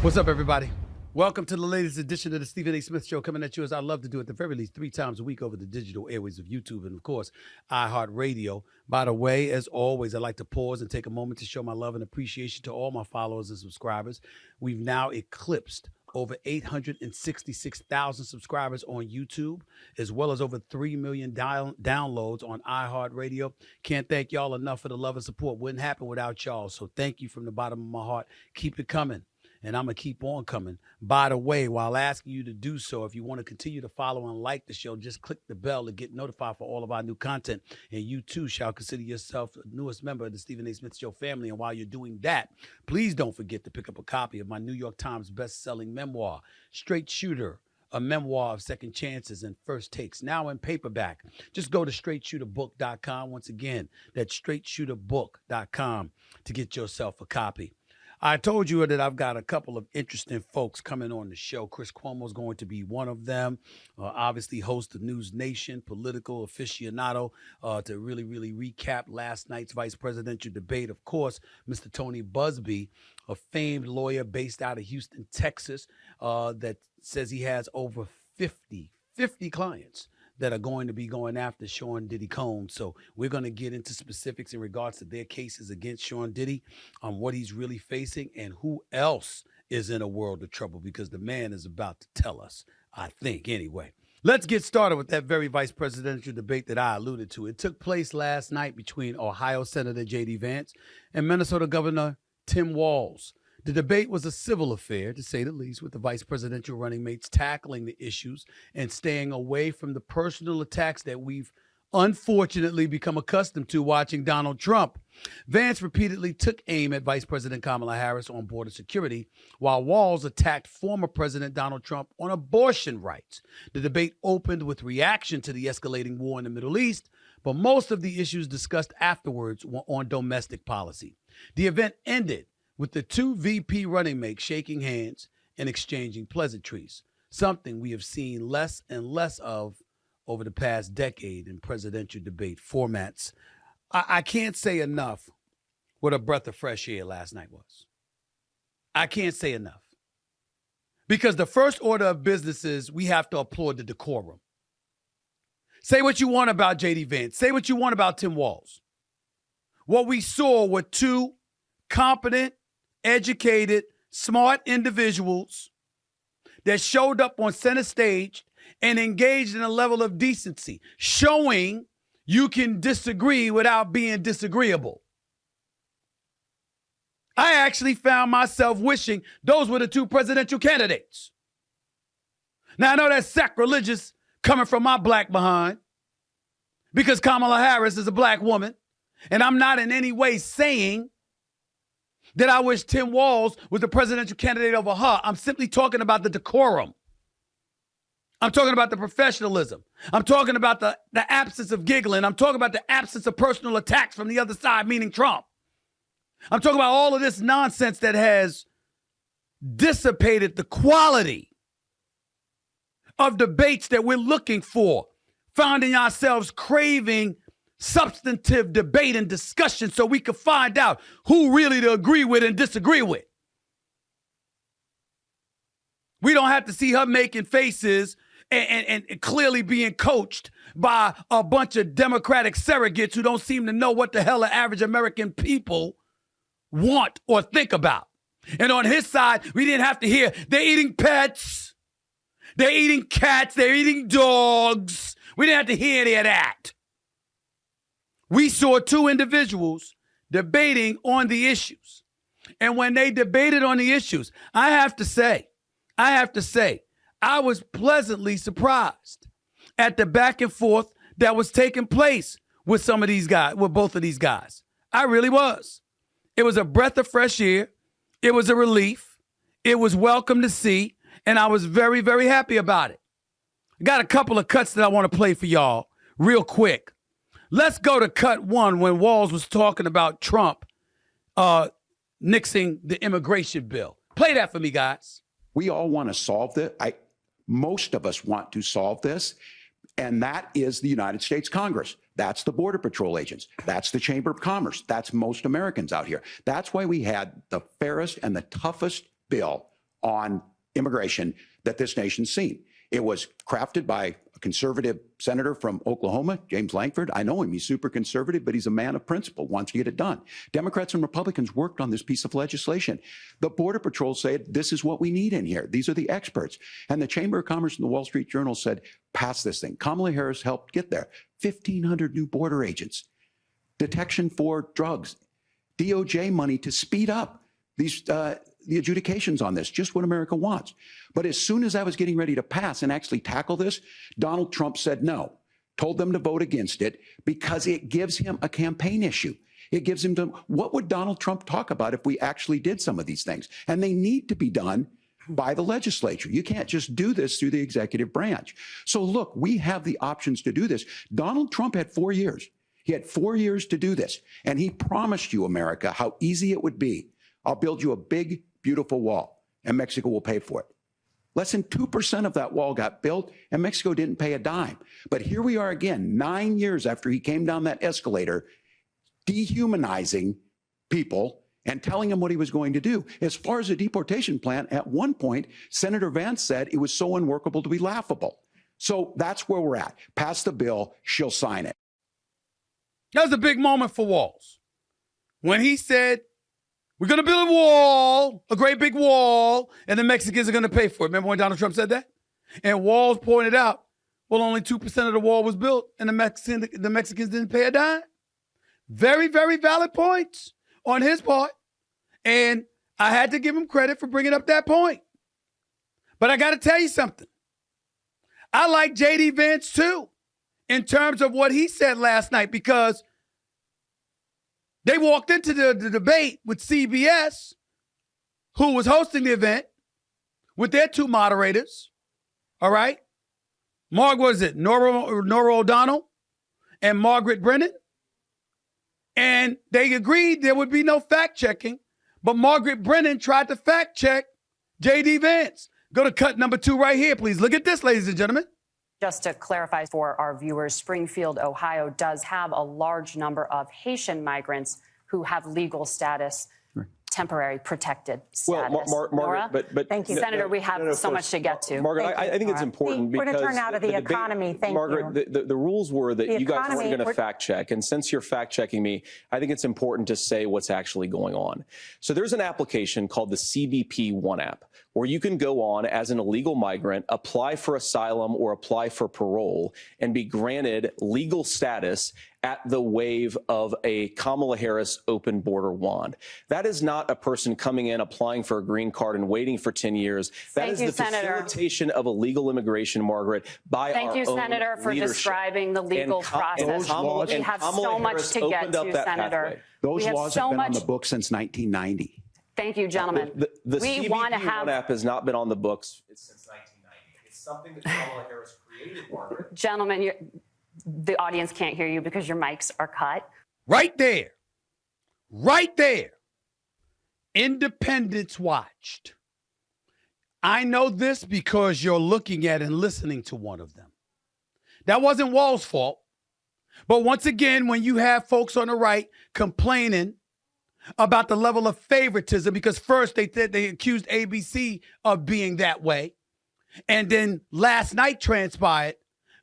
What's up, everybody? Welcome to the latest edition of the Stephen A. Smith Show, coming at you as I love to do at the very least 3 times a week over the digital airways of YouTube and, of course, iHeartRadio. By the way, as always, I'd like to pause and take a moment to show my love and appreciation to all my followers and subscribers. We've now eclipsed over 866,000 subscribers on YouTube, as well as over 3 million downloads on iHeartRadio. Can't thank y'all enough for the love and support. Wouldn't happen without y'all, so thank you from the bottom of my heart. Keep it coming. And I'm going to keep on coming. By the way, while asking you to do so, if you want to continue to follow and like the show, just click the bell to get notified for all of our new content. And you, too, shall consider yourself the newest member of the Stephen A. Smith Show family. And while you're doing that, please don't forget to pick up a copy of my New York Times best-selling memoir, Straight Shooter, a memoir of second chances and first takes, now in paperback. Just go to straightshooterbook.com. Once again, that's straightshooterbook.com to get yourself a copy. I told you that I've got a couple of interesting folks coming on the show. Chris Cuomo is going to be one of them. Obviously, host of News Nation, political aficionado, to really recap last night's vice presidential debate. Of course, Mr. Tony Buzbee, a famed lawyer based out of Houston, Texas, that says he has over 50 clients that are going to be going after Sean Diddy Combs. So we're going to get into specifics in regards to their cases against Sean Diddy, on what he's really facing, and who else is in a world of trouble, because the man is about to tell us, I think, anyway. Let's get started with that very vice presidential debate that I alluded to. It took place last night between Ohio Senator J.D. Vance and Minnesota Governor Tim Walz. The debate was a civil affair, to say the least, with the vice presidential running mates tackling the issues and staying away from the personal attacks that we've unfortunately become accustomed to watching Donald Trump. Vance repeatedly took aim at Vice President Kamala Harris on border security, while Walz attacked former President Donald Trump on abortion rights. The debate opened with reaction to the escalating war in the Middle East, but most of the issues discussed afterwards were on domestic policy. The event ended with the two VP running mates shaking hands and exchanging pleasantries, something we have seen less and less of over the past decade in presidential debate formats. I can't say enough what a breath of fresh air last night was. I can't say enough. Because the first order of business is we have to applaud the decorum. Say what you want about J.D. Vance. Say what you want about Tim Walz. What we saw were two competent, educated, smart individuals that showed up on center stage and engaged in a level of decency, showing you can disagree without being disagreeable. I actually found myself wishing those were the two presidential candidates. Now, I know that's sacrilegious coming from my black behind, because Kamala Harris is a black woman, and I'm not in any way saying that I wish Tim Walz was the presidential candidate over her. I'm simply talking about the decorum. I'm talking about the professionalism. I'm talking about the absence of giggling. I'm talking about the absence of personal attacks from the other side, meaning Trump. I'm talking about all of this nonsense that has dissipated the quality of debates that we're looking for, finding ourselves craving substantive debate and discussion so we can find out who really to agree with and disagree with. We don't have to see her making faces and clearly being coached by a bunch of Democratic surrogates who don't seem to know what the hell the average American people want or think about. And on his side, we didn't have to hear they're eating pets, they're eating cats, they're eating dogs. We didn't have to hear any of that. We saw two individuals debating on the issues. And when they debated on the issues, I have to say, I was pleasantly surprised at the back and forth that was taking place with some of these guys, with both of these guys. I really was. It was a breath of fresh air. It was a relief. It was welcome to see. And I was very, very happy about it. I got a couple of cuts that I want to play for y'all real quick. Let's go to cut one when Walz was talking about Trump nixing the immigration bill. Play that for me, guys. We all want to solve this. Most of us want to solve this, and that is the United States Congress. That's the Border Patrol agents. That's the Chamber of Commerce. That's most Americans out here. That's why we had the fairest and the toughest bill on immigration that this nation's seen. It was crafted by a conservative senator from Oklahoma, James Lankford. I know him. He's super conservative, but he's a man of principle, wants to get it done. Democrats and Republicans worked on this piece of legislation. The Border Patrol said, this is what we need in here. These are the experts. And the Chamber of Commerce and the Wall Street Journal said, pass this thing. Kamala Harris helped get there. 1,500 new border agents, detection for drugs, DOJ money to speed up these the adjudications on this, just what America wants. But as soon as I was getting ready to pass and actually tackle this, Donald Trump said no, told them to vote against it because it gives him a campaign issue. It gives him to, what would Donald Trump talk about if we actually did some of these things? And they need to be done by the legislature. You can't just do this through the executive branch. So look, we have the options to do this. Donald Trump had 4 years. He had 4 years to do this. And he promised you, America, how easy it would be. I'll build you a big, beautiful wall, and Mexico will pay for it. Less than 2% of that wall got built, and Mexico didn't pay a dime. But here we are again, 9 years after he came down that escalator, dehumanizing people and telling them what he was going to do. As far as the deportation plan, at one point, Senator Vance said it was so unworkable to be laughable. So that's where we're at. Pass the bill, she'll sign it. That was a big moment for Walz. When he said, we're going to build a wall, a great big wall, and the Mexicans are going to pay for it. Remember when Donald Trump said that? And Walz pointed out, well, only 2% of the wall was built, and the Mexicans didn't pay a dime. Very, very valid points on his part. And I had to give him credit for bringing up that point. But I got to tell you something. I like J.D. Vance, too, in terms of what he said last night, because they walked into the debate with CBS, who was hosting the event, with their two moderators, all right? Nora O'Donnell and Margaret Brennan. And they agreed there would be no fact-checking, but Margaret Brennan tried to fact-check J.D. Vance. Go to cut number 2 right here, please. Look at this, ladies and gentlemen. Just to clarify for our viewers, Springfield, Ohio does have a large number of Haitian migrants who have legal status, temporary protected status. Well, Margaret, but thank you, Senator. We have so much to get to. Margaret, I think it's important because we're going to turn out of the economy. Thank Margaret, you. The rules were that you guys weren't going to fact check, and since you're fact checking me, I think it's important to say what's actually going on. So there's an application called the CBP One app, where you can go on as an illegal migrant, apply for asylum or apply for parole, and be granted legal status at the wave of a Kamala Harris open border wand. That is not a person coming in, applying for a green card and waiting for 10 years. That is the facilitation of illegal immigration, Margaret, by our own leadership. Thank you, Senator, for describing the legal process. We have so much to get to, Senator. Those laws have been on the books since 1990. Thank you, gentlemen. The CBP One app has not been on the books since 1990. It's something that Kamala Harris created, Margaret. Gentlemen, the audience can't hear you because your mics are cut. Right there. Right there. Independents watched. I know this because you're looking at and listening to one of them. That wasn't Walz's fault. But once again, when you have folks on the right complaining about the level of favoritism, because first they accused ABC of being that way, and then last night transpired,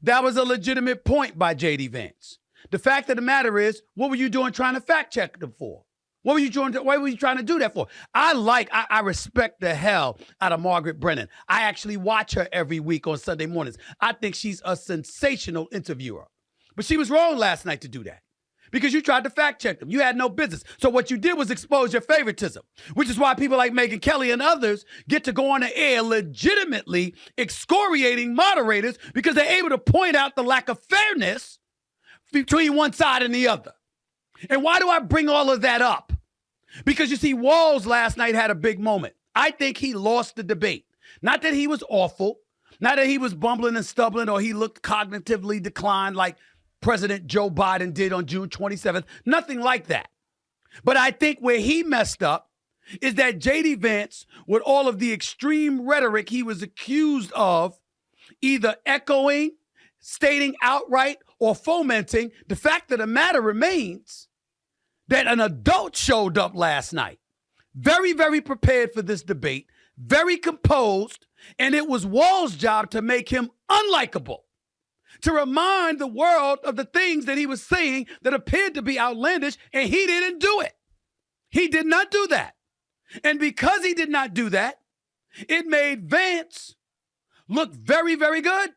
that was a legitimate point by J.D. Vance. The fact of the matter is, what were you doing trying to fact check them for? What were you doing? Why were you trying to do that for? I respect the hell out of Margaret Brennan. I actually watch her every week on Sunday mornings. I think she's a sensational interviewer. But she was wrong last night to do that, because you tried to fact check them. You had no business. So what you did was expose your favoritism, which is why people like Megyn Kelly and others get to go on the air legitimately excoriating moderators, because they're able to point out the lack of fairness between one side and the other. And why do I bring all of that up? Because you see, Walz last night had a big moment. I think he lost the debate. Not that he was awful, not that he was bumbling and stumbling or he looked cognitively declined like President Joe Biden did on June 27th. Nothing like that. But I think where he messed up is that J.D. Vance, with all of the extreme rhetoric he was accused of, either echoing, stating outright, or fomenting, the fact of the matter remains that an adult showed up last night, very, very prepared for this debate, very composed, and it was Walz's job to make him unlikable, to remind the world of the things that he was saying that appeared to be outlandish, and he didn't do it. He did not do that. And because he did not do that, it made Vance look very, very good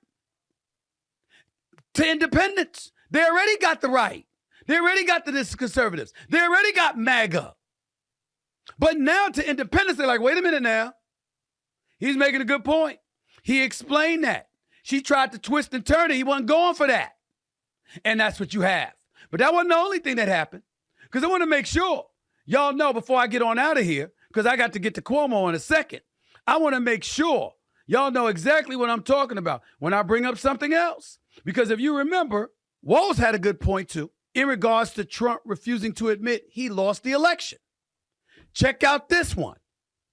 to independents. They already got the right. They already got the conservatives. They already got MAGA. But now to independents, they're like, wait a minute now. He's making a good point. He explained that. She tried to twist and turn it. He wasn't going for that. And that's what you have. But that wasn't the only thing that happened. Because I want to make sure y'all know before I get on out of here, because I got to get to Cuomo in a second. I want to make sure y'all know exactly what I'm talking about when I bring up something else. Because if you remember, Walz had a good point too in regards to Trump refusing to admit he lost the election. Check out this one.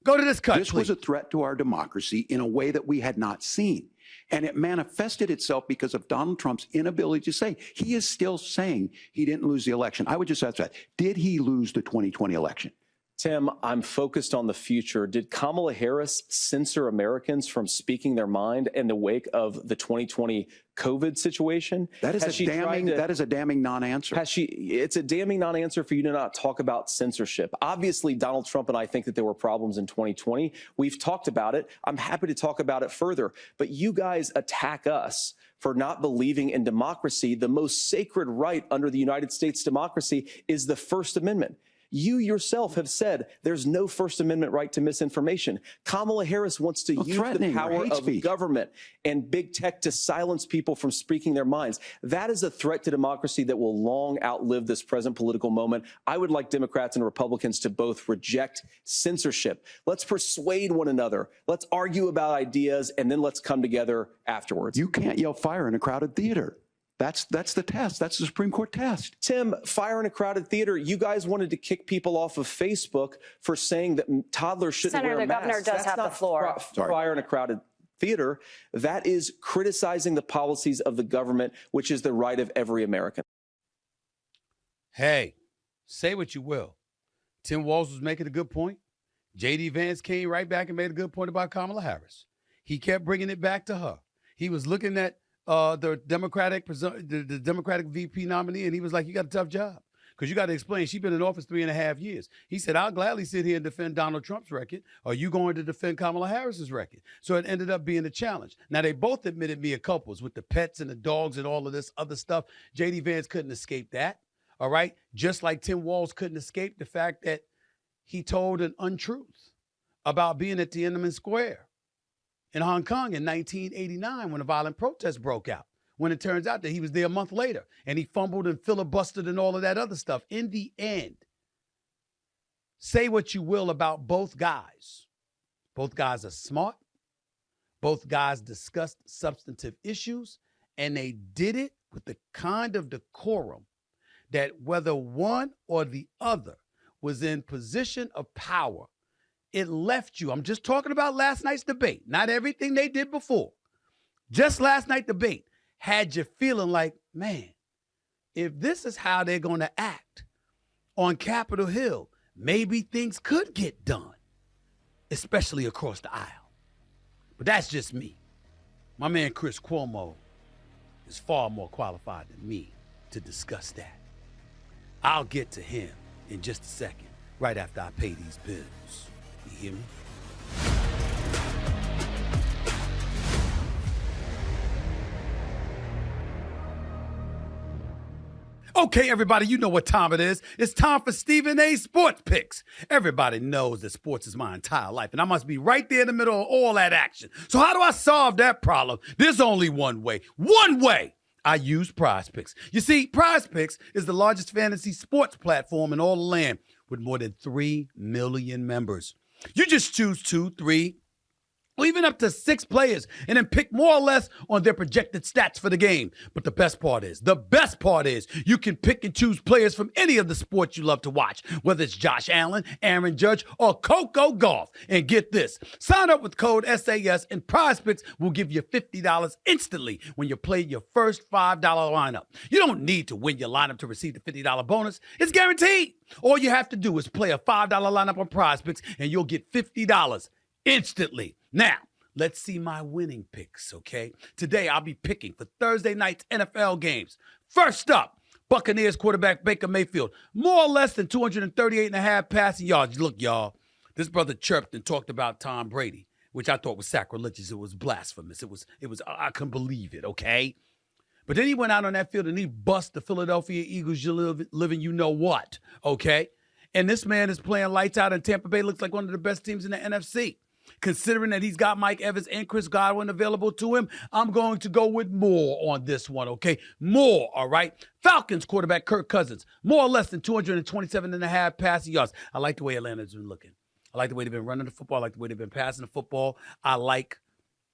Go to this cut, This was a threat to our democracy in a way that we had not seen. And it manifested itself because of Donald Trump's inability to say. He is still saying he didn't lose the election. I would just ask that. Did he lose the 2020 election? Tim, I'm focused on the future. Did Kamala Harris censor Americans from speaking their mind in the wake of the 2020 COVID situation? That is a damning non-answer. It's a damning non-answer for you to not talk about censorship. Obviously, Donald Trump and I think that there were problems in 2020. We've talked about it. I'm happy to talk about it further. But you guys attack us for not believing in democracy. The most sacred right under the United States democracy is the First Amendment. You yourself have said there's no First Amendment right to misinformation. Kamala Harris wants to use the power of government and big tech to silence people from speaking their minds. That is a threat to democracy that will long outlive this present political moment. I would like Democrats and Republicans to both reject censorship. Let's persuade one another. Let's argue about ideas, and then let's come together afterwards. You can't yell fire in a crowded theater. That's the test. That's the Supreme Court test. Tim, fire in a crowded theater. You guys wanted to kick people off of Facebook for saying that toddlers shouldn't wear masks. Senator, the governor does have the floor. Fire in a crowded theater. That is criticizing the policies of the government, which is the right of every American. Hey, say what you will. Tim Walz was making a good point. J.D. Vance came right back and made a good point about Kamala Harris. He kept bringing it back to her. He was looking at the Democratic VP nominee, and he was like, you got a tough job because you got to explain. She's been in office 3.5 years. He said, I'll gladly sit here and defend Donald Trump's record. Are you going to defend Kamala Harris's record? So it ended up being a challenge. Now, they both admitted mea culpas with the pets and the dogs and all of this other stuff. J.D. Vance couldn't escape that, all right? Just like Tim Walz couldn't escape the fact that he told an untruth about being at Tiananmen Square in Hong Kong in 1989 when a violent protest broke out, when it turns out that he was there a month later and he fumbled and filibustered and all of that other stuff. In the end, say what you will about both guys. Both guys are smart. Both guys discussed substantive issues, and they did it with the kind of decorum that whether one or the other was in position of power, it left you. I'm just talking about last night's debate, not everything they did before. Just last night's debate had you feeling like, man, if this is how they're going to act on Capitol Hill, maybe things could get done, especially across the aisle. But that's just me. My man Chris Cuomo is far more qualified than me to discuss that. I'll get to him in just a second, right after I pay these bills. You hear me? Okay, everybody, you know what time it is. It's time for Stephen A. Sports Picks. Everybody knows that sports is my entire life, and I must be right there in the middle of all that action. So how do I solve that problem? There's only one way. One way! I use Prize Picks. You see, Prize Picks is the largest fantasy sports platform in all the land with more than 3 million members. You just choose 2, 3, or even up to 6 players and then pick more or less on their projected stats for the game. But the best part is you can pick and choose players from any of the sports you love to watch, whether it's Josh Allen, Aaron Judge, or Coco Gauff. And get this, sign up with code SAS and Prize Picks will give you $50 instantly when you play your first $5 lineup. You don't need to win your lineup to receive the $50 bonus. It's guaranteed. All you have to do is play a $5 lineup on Prize Picks and you'll get $50 instantly. Now, let's see my winning picks, okay? Today, I'll be picking for Thursday night's NFL games. First up, Buccaneers quarterback Baker Mayfield, more or less than 238.5 passing yards. Look, y'all, this brother chirped and talked about Tom Brady, which I thought was sacrilegious. It was blasphemous. It was. I couldn't believe it, okay? But then he went out on that field and he bust the Philadelphia Eagles, living you know what, okay? And this man is playing lights out, and Tampa Bay looks like one of the best teams in the NFC. Considering that he's got Mike Evans and Chris Godwin available to him, I'm going to go with more on this one, okay? More, all right? Falcons quarterback Kirk Cousins, more or less than 227.5 passing yards. I like the way Atlanta's been looking. I like the way they've been running the football. I like the way they've been passing the football. I like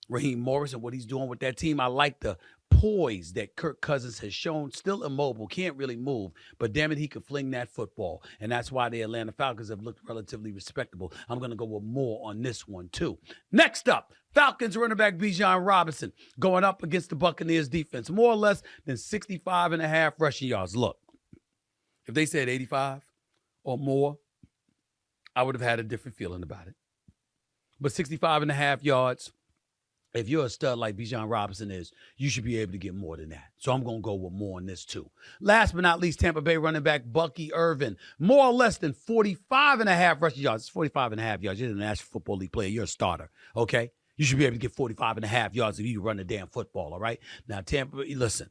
Raheem Morris and what he's doing with that team. I like the poise that Kirk Cousins has shown, still immobile, can't really move, but damn it, he could fling that football. And that's why the Atlanta Falcons have looked relatively respectable. I'm going to go with more on this one, too. Next up, Falcons running back Bijan Robinson going up against the Buccaneers defense, more or less than 65.5 rushing yards. Look, if they said 85 or more, I would have had a different feeling about it. But 65.5 yards, if you're a stud like Bijan Robinson is, you should be able to get more than that. So I'm going to go with more on this, too. Last but not least, Tampa Bay running back Bucky Irvin, more or less than 45.5 rushing yards. It's 45.5 yards. You're an National Football League player. You're a starter, okay? You should be able to get 45.5 yards if you run the damn football, all right? Now, Tampa Bay, listen,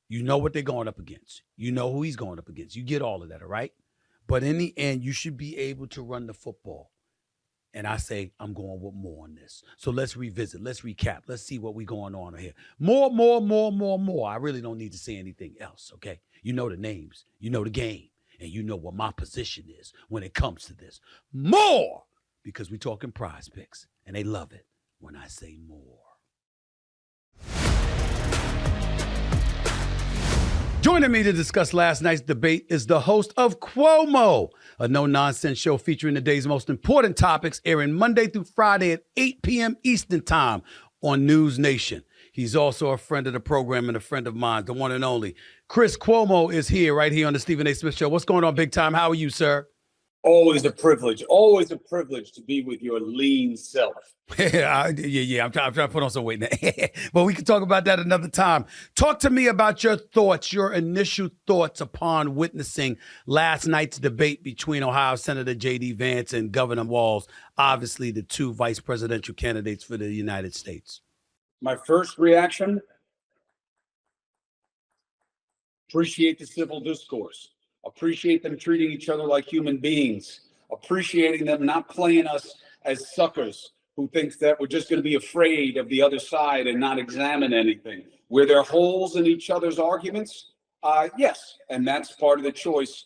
you know what they're going up against. You know who he's going up against. You get all of that, all right? But in the end, you should be able to run the football. And I say, I'm going with more on this. So let's revisit. Let's recap. Let's see what we're going on here. More. I really don't need to say anything else, okay? You know the names. You know the game. And you know what my position is when it comes to this. More! Because we're talking Prize Picks. And they love it when I say more. Joining me to discuss last night's debate is the host of Cuomo, a no-nonsense show featuring the day's most important topics, airing Monday through Friday at 8 p.m. Eastern Time on News Nation. He's also a friend of the program and a friend of mine, the one and only. Chris Cuomo is here, right here on the Stephen A. Smith Show. What's going on, big time? How are you, sir? Always a privilege to be with your lean self. I'm trying to put on some weight now. But we can talk about that another time. Talk to me about your thoughts, your initial thoughts upon witnessing last night's debate between Ohio Senator J.D. Vance and Governor Walz, obviously the two vice presidential candidates for the United States. My first reaction, appreciate the civil discourse. Appreciate them treating each other like human beings. Appreciating them not playing us as suckers who thinks that we're just going to be afraid of the other side and not examine anything. Where there are holes in each other's arguments, yes, and that's part of the choice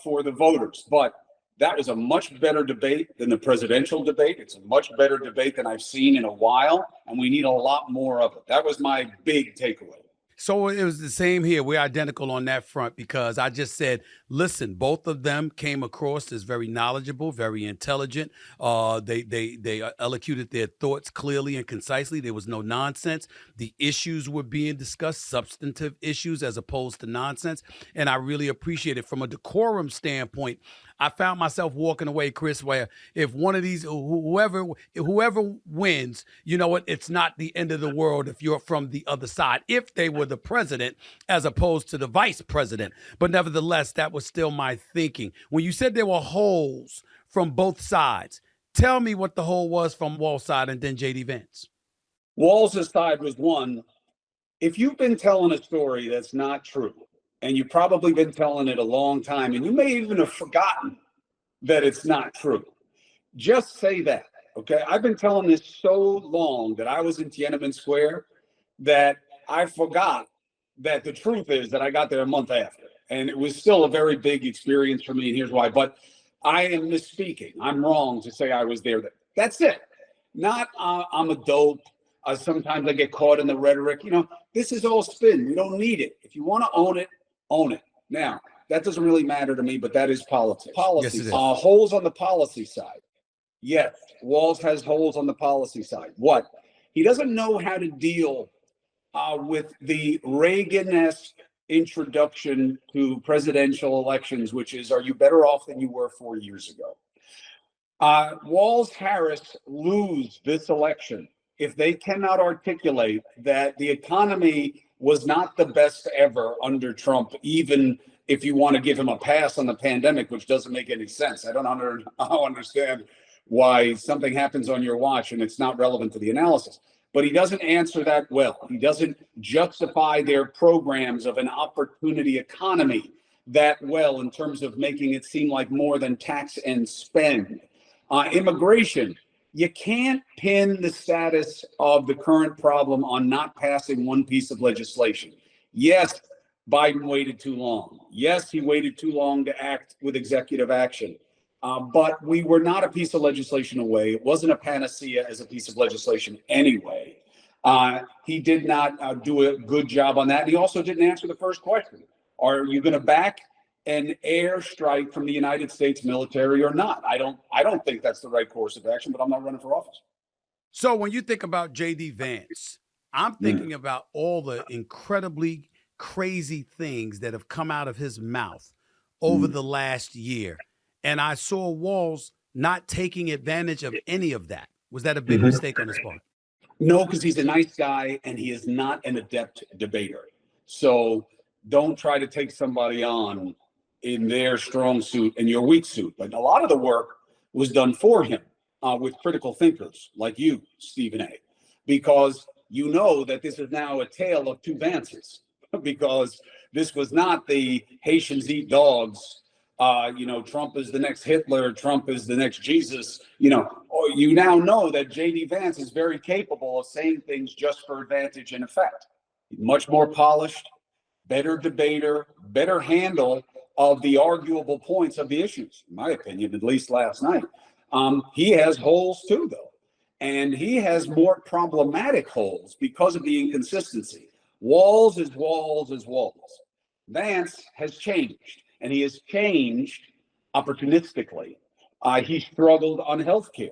for the voters. But that was a much better debate than the presidential debate. It's a much better debate than I've seen in a while, and we need a lot more of it. That was my big takeaway. So it was the same here. We're identical on that front because I just said, listen, both of them came across as very knowledgeable, very intelligent. They elocuted their thoughts clearly and concisely. There was no nonsense. The issues were being discussed, substantive issues as opposed to nonsense. And I really appreciate it. From a decorum standpoint, I found myself walking away, Chris, where if one of these, whoever wins, you know what, it's not the end of the world if you're from the other side, if they were the president as opposed to the vice president. But nevertheless, that was still my thinking. When you said there were holes from both sides, tell me what the hole was from Walz's side and then J.D. Vance. Walz's side was one, if you've been telling a story that's not true, and you've probably been telling it a long time, and you may even have forgotten that it's not true, just say that, okay? I've been telling this so long that I was in Tiananmen Square that I forgot that the truth is that I got there a month after. And it was still a very big experience for me, and here's why. But I am misspeaking. I'm wrong to say I was there. That's it. Not I'm a dope. Sometimes I get caught in the rhetoric. You know, this is all spin. We don't need it. If you want to own it, own it. Now, that doesn't really matter to me, but that is politics. Yes, it is. Holes on the policy side. Yes, Walz has holes on the policy side. What? He doesn't know how to deal with the Reagan-esque introduction to presidential elections, which is, are you better off than you were 4 years ago? Walz Harris lose this election if they cannot articulate that the economy was not the best ever under Trump, even if you want to give him a pass on the pandemic, which doesn't make any sense. I don't understand why something happens on your watch and it's not relevant to the analysis. But he doesn't answer that well. He doesn't justify their programs of an opportunity economy that well in terms of making it seem like more than tax and spend. Immigration, you can't pin the status of the current problem on not passing one piece of legislation. Yes, Biden waited too long. Yes, he waited too long to act with executive action. But we were not a piece of legislation away. It wasn't a panacea as a piece of legislation anyway. He did not do a good job on that. And he also didn't answer the first question. Are you going to back an airstrike from the United States military or not? I don't think that's the right course of action, but I'm not running for office. So when you think about J.D. Vance, I'm thinking about all the incredibly crazy things that have come out of his mouth over the last year. And I saw Walz not taking advantage of any of that. Was that a big mistake on his part? No, because he's a nice guy and he is not an adept debater. So don't try to take somebody on in their strong suit and your weak suit. But a lot of the work was done for him with critical thinkers like you, Stephen A., because you know that this is now a tale of two Vances, because this was not the Haitians eat dogs. Trump is the next Hitler. Trump is the next Jesus. You now know that J.D. Vance is very capable of saying things just for advantage and effect. Much more polished, better debater, better handle of the arguable points of the issues, in my opinion, at least last night. He has holes too, though. And he has more problematic holes because of the inconsistency. Walz is Walz is Walz. Vance has changed, and he has changed opportunistically. He struggled on health care.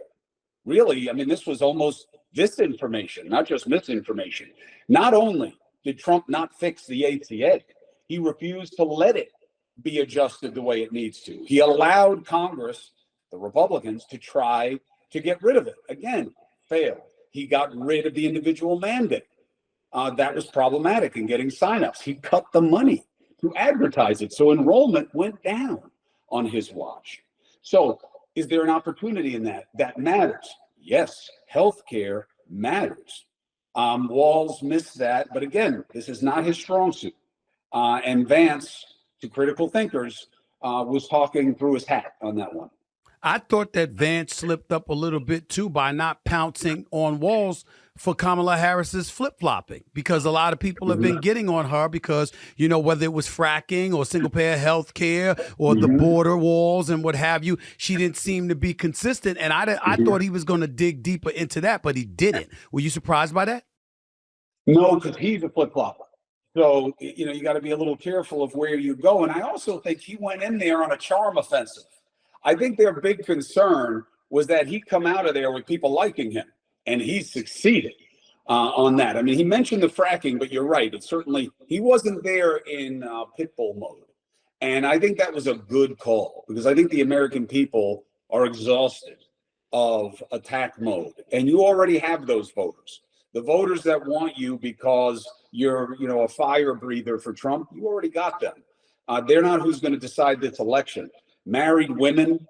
Really, I mean, this was almost disinformation, not just misinformation. Not only did Trump not fix the ACA, he refused to let it be adjusted the way it needs to. He allowed Congress, the Republicans, to try to get rid of it. Again, failed. He got rid of the individual mandate. That was problematic in getting signups. He cut the money to advertise it. So enrollment went down on his watch. So is there an opportunity in that? That matters. Yes, healthcare matters. Walz missed that. But again, this is not his strong suit. And Vance, to critical thinkers, was talking through his hat on that one. I thought that Vance slipped up a little bit, too, by not pouncing on Walz for Kamala Harris's flip-flopping, because a lot of people have been getting on her because, whether it was fracking or single-payer health care or the border walls and what have you, she didn't seem to be consistent. And I thought he was going to dig deeper into that, but he didn't. Were you surprised by that? No, because he's a flip-flopper. So, you got to be a little careful of where you go. And I also think he went in there on a charm offensive. I think their big concern was that he'd come out of there with people liking him, and he succeeded on that. I mean, he mentioned the fracking, but you're right. He wasn't there in pitbull mode. And I think that was a good call, because I think the American people are exhausted of attack mode. And you already have those voters. The voters that want you because you're, a fire breather for Trump, you already got them. They're not who's going to decide this election. Married women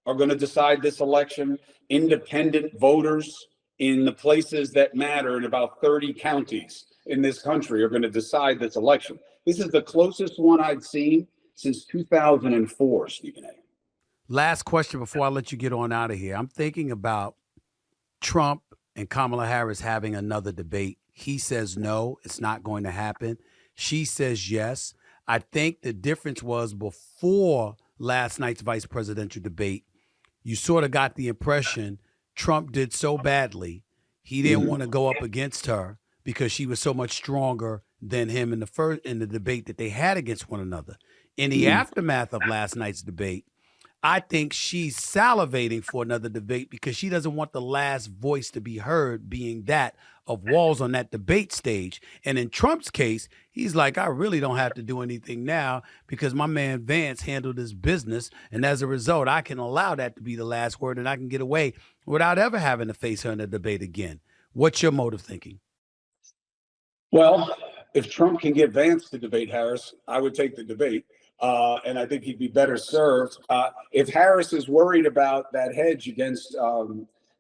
are going to decide this election. Independent voters in the places that matter in about 30 counties in this country are going to decide this election. This is the closest one I've seen since 2004, Stephen A. Last question before I let you get on out of here. I'm thinking about Trump and Kamala Harris having another debate. He says no, it's not going to happen. She says yes. I think the difference was before last night's vice presidential debate, you sort of got the impression Trump did so badly, he didn't want to go up against her because she was so much stronger than him in the debate that they had against one another. In the aftermath of last night's debate, I think she's salivating for another debate because she doesn't want the last voice to be heard being that of Walz on that debate stage. And in Trump's case, he's like, I really don't have to do anything now because my man Vance handled his business. And as a result, I can allow that to be the last word and I can get away without ever having to face her in a debate again. What's your motive thinking? Well, if Trump can get Vance to debate Harris, I would take the debate. And I think he'd be better served. If Harris is worried about that hedge against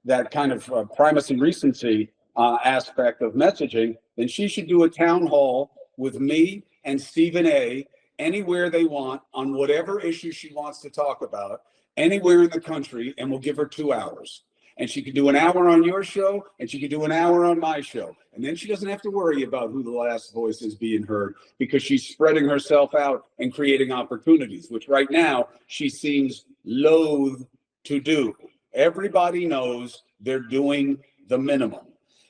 that kind of primacy recency aspect of messaging, then she should do a town hall with me and Stephen A. anywhere they want on whatever issue she wants to talk about, anywhere in the country, and we'll give her 2 hours. And she could do an hour on your show, and she could do an hour on my show. And then she doesn't have to worry about who the last voice is being heard because she's spreading herself out and creating opportunities, which right now she seems loath to do. Everybody knows they're doing the minimum.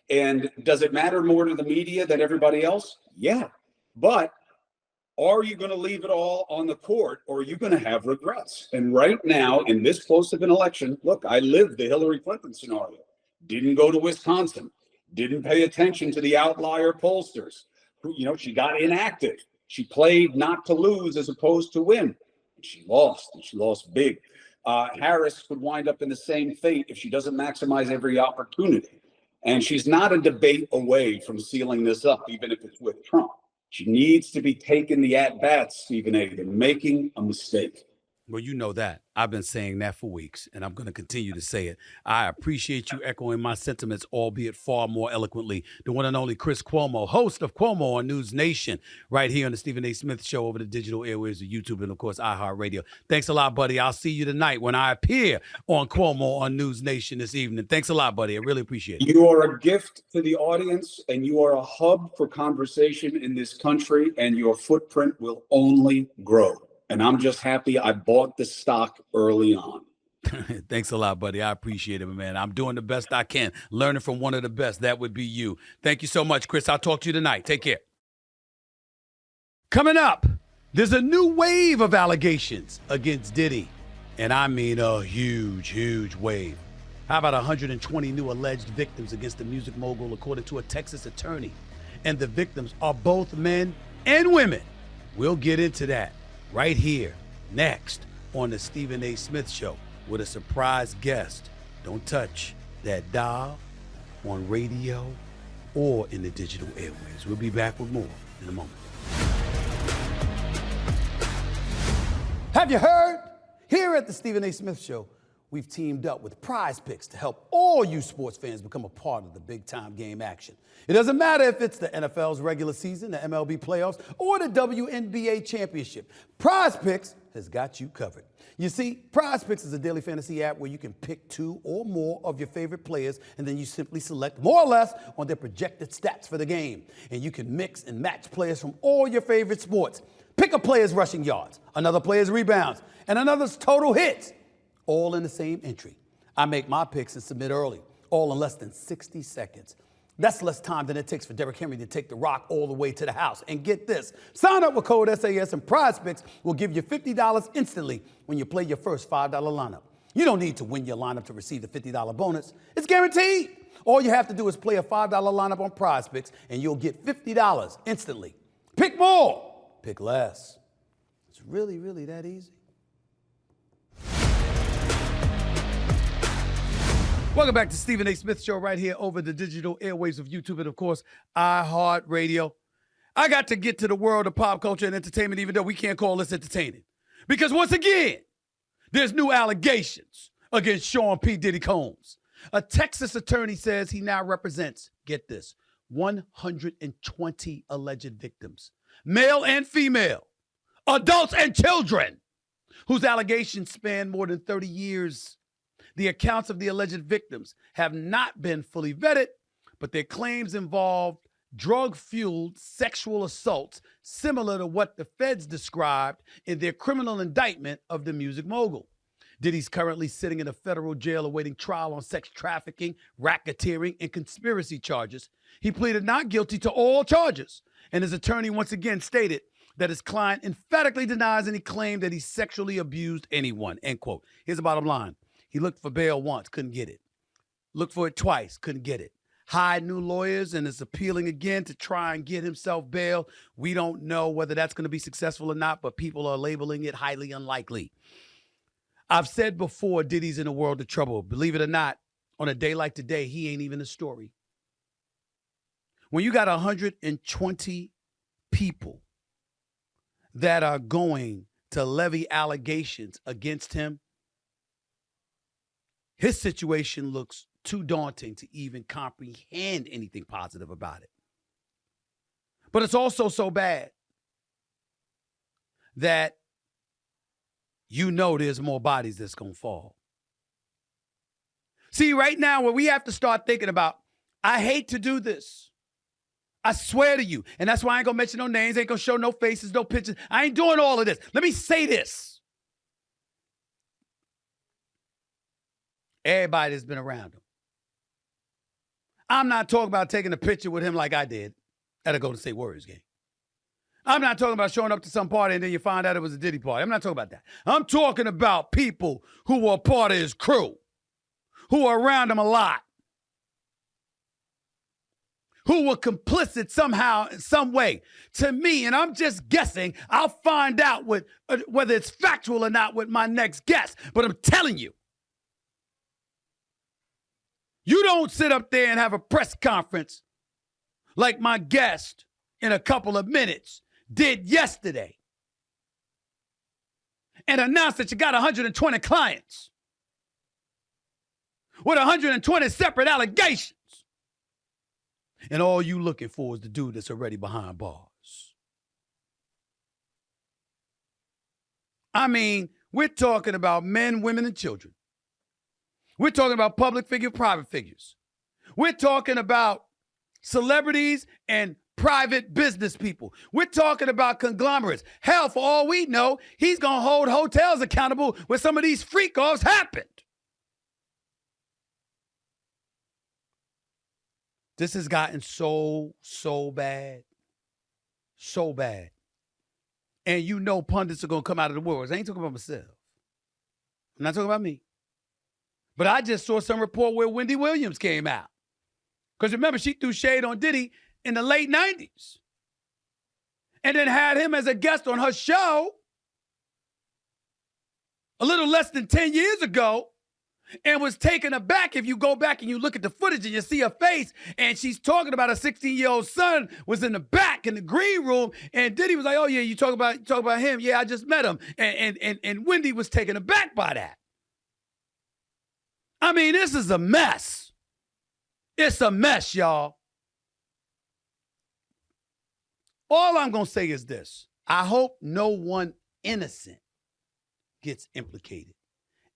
And does it matter more to the media than everybody else? Yeah. But are you going to leave it all on the court, or are you going to have regrets? And right now, in this close of an election, look, I lived the Hillary Clinton scenario. Didn't go to Wisconsin. Didn't pay attention to the outlier pollsters. She got inactive. She played not to lose as opposed to win. And she lost, and she lost big. Harris could wind up in the same fate if she doesn't maximize every opportunity. And she's not a debate away from sealing this up, even if it's with Trump. She needs to be taking the at-bats, Stephen A. They're making a mistake. Well, you know that. I've been saying that for weeks, and I'm going to continue to say it. I appreciate you echoing my sentiments, albeit far more eloquently. The one and only Chris Cuomo, host of Cuomo on News Nation, right here on the Stephen A. Smith Show over the digital airwaves of YouTube and, of course, iHeartRadio. Thanks a lot, buddy. I'll see you tonight when I appear on Cuomo on News Nation this evening. Thanks a lot, buddy. I really appreciate it. You are a gift to the audience, and you are a hub for conversation in this country, and your footprint will only grow. And I'm just happy I bought the stock early on. Thanks a lot, buddy. I appreciate it, man. I'm doing the best I can, learning from one of the best. That would be you. Thank you so much, Chris. I'll talk to you tonight. Take care. Coming up, there's a new wave of allegations against Diddy. And I mean a huge, huge wave. How about 120 new alleged victims against the music mogul, according to a Texas attorney? And the victims are both men and women. We'll get into that right here, next, on the Stephen A. Smith Show with a surprise guest. Don't touch that dial on radio or in the digital airwaves. We'll be back with more in a moment. Have you heard? Here at the Stephen A. Smith Show, we've teamed up with Prize Picks to help all you sports fans become a part of the big-time game action. It doesn't matter if it's the NFL's regular season, the MLB playoffs, or the WNBA championship. Prize Picks has got you covered. You see, Prize Picks is a daily fantasy app where you can pick 2 or more of your favorite players, and then you simply select more or less on their projected stats for the game. And you can mix and match players from all your favorite sports. Pick a player's rushing yards, another player's rebounds, and another's total hits, all in the same entry. I make my picks and submit early, all in less than 60 seconds. That's less time than it takes for Derrick Henry to take the rock all the way to the house. And get this, sign up with code SAS and Prize Picks will give you $50 instantly when you play your first $5 lineup. You don't need to win your lineup to receive the $50 bonus. It's guaranteed. All you have to do is play a $5 lineup on Prize Picks and you'll get $50 instantly. Pick more, pick less. It's really, really that easy. Welcome back to Stephen A. Smith Show right here over the digital airwaves of YouTube and, of course, iHeartRadio. I got to get to the world of pop culture and entertainment, even though we can't call this entertaining. Because once again, there's new allegations against Sean P. Diddy Combs. A Texas attorney says he now represents, get this, 120 alleged victims, male and female, adults and children, whose allegations span more than 30 years. The accounts of the alleged victims have not been fully vetted, but their claims involved drug-fueled sexual assaults similar to what the feds described in their criminal indictment of the music mogul. Diddy's currently sitting in a federal jail awaiting trial on sex trafficking, racketeering, and conspiracy charges. He pleaded not guilty to all charges, and his attorney once again stated that his client emphatically denies any claim that he sexually abused anyone, end quote. Here's the bottom line. He looked for bail once, couldn't get it. Looked for it twice, couldn't get it. hired new lawyers and is appealing again to try and get himself bail. We don't know whether that's going to be successful or not, but people are labeling it highly unlikely. I've said before, Diddy's in a world of trouble. Believe it or not, on a day like today, he ain't even a story. When you got 120 people that are going to levy allegations against him, his situation looks too daunting to even comprehend anything positive about it. But it's also so bad that you know there's more bodies that's going to fall. See, right now, what we have to start thinking about, I hate to do this. I swear to you. And that's why I ain't going to mention no names, ain't going to show no faces, no pictures. I ain't doing all of this. Let me say this. Everybody that's been around him. I'm not talking about taking a picture with him like I did at a Golden State Warriors game. I'm not talking about showing up to some party and then you find out it was a Diddy party. I'm not talking about that. I'm talking about people who were part of his crew, who were around him a lot, who were complicit somehow, in some way, to me. And I'm just guessing. I'll find out whether it's factual or not with my next guest. But I'm telling you, you don't sit up there and have a press conference like my guest in a couple of minutes did yesterday and announce that you got 120 clients with 120 separate allegations. And all you looking for is the dude that's already behind bars. I mean, we're talking about men, women, and children. We're talking about public figure, private figures. We're talking about celebrities and private business people. We're talking about conglomerates. Hell, for all we know, he's going to hold hotels accountable where some of these freak-offs happened. This has gotten so bad. So bad. And you know pundits are going to come out of the woodworks. I ain't talking about myself. I'm not talking about me. But I just saw some report where Wendy Williams came out. Because remember, she threw shade on Diddy in the late 90s. And then had him as a guest on her show a little less than 10 years ago. And was taken aback if you go back and you look at the footage and you see her face and she's talking about a 16-year-old son was in the back in the green room and Diddy was like, oh yeah, you talk about him. Yeah, I just met him. And Wendy was taken aback by that. I mean, this is a mess. It's a mess, y'all. All I'm going to say is this. I hope no one innocent gets implicated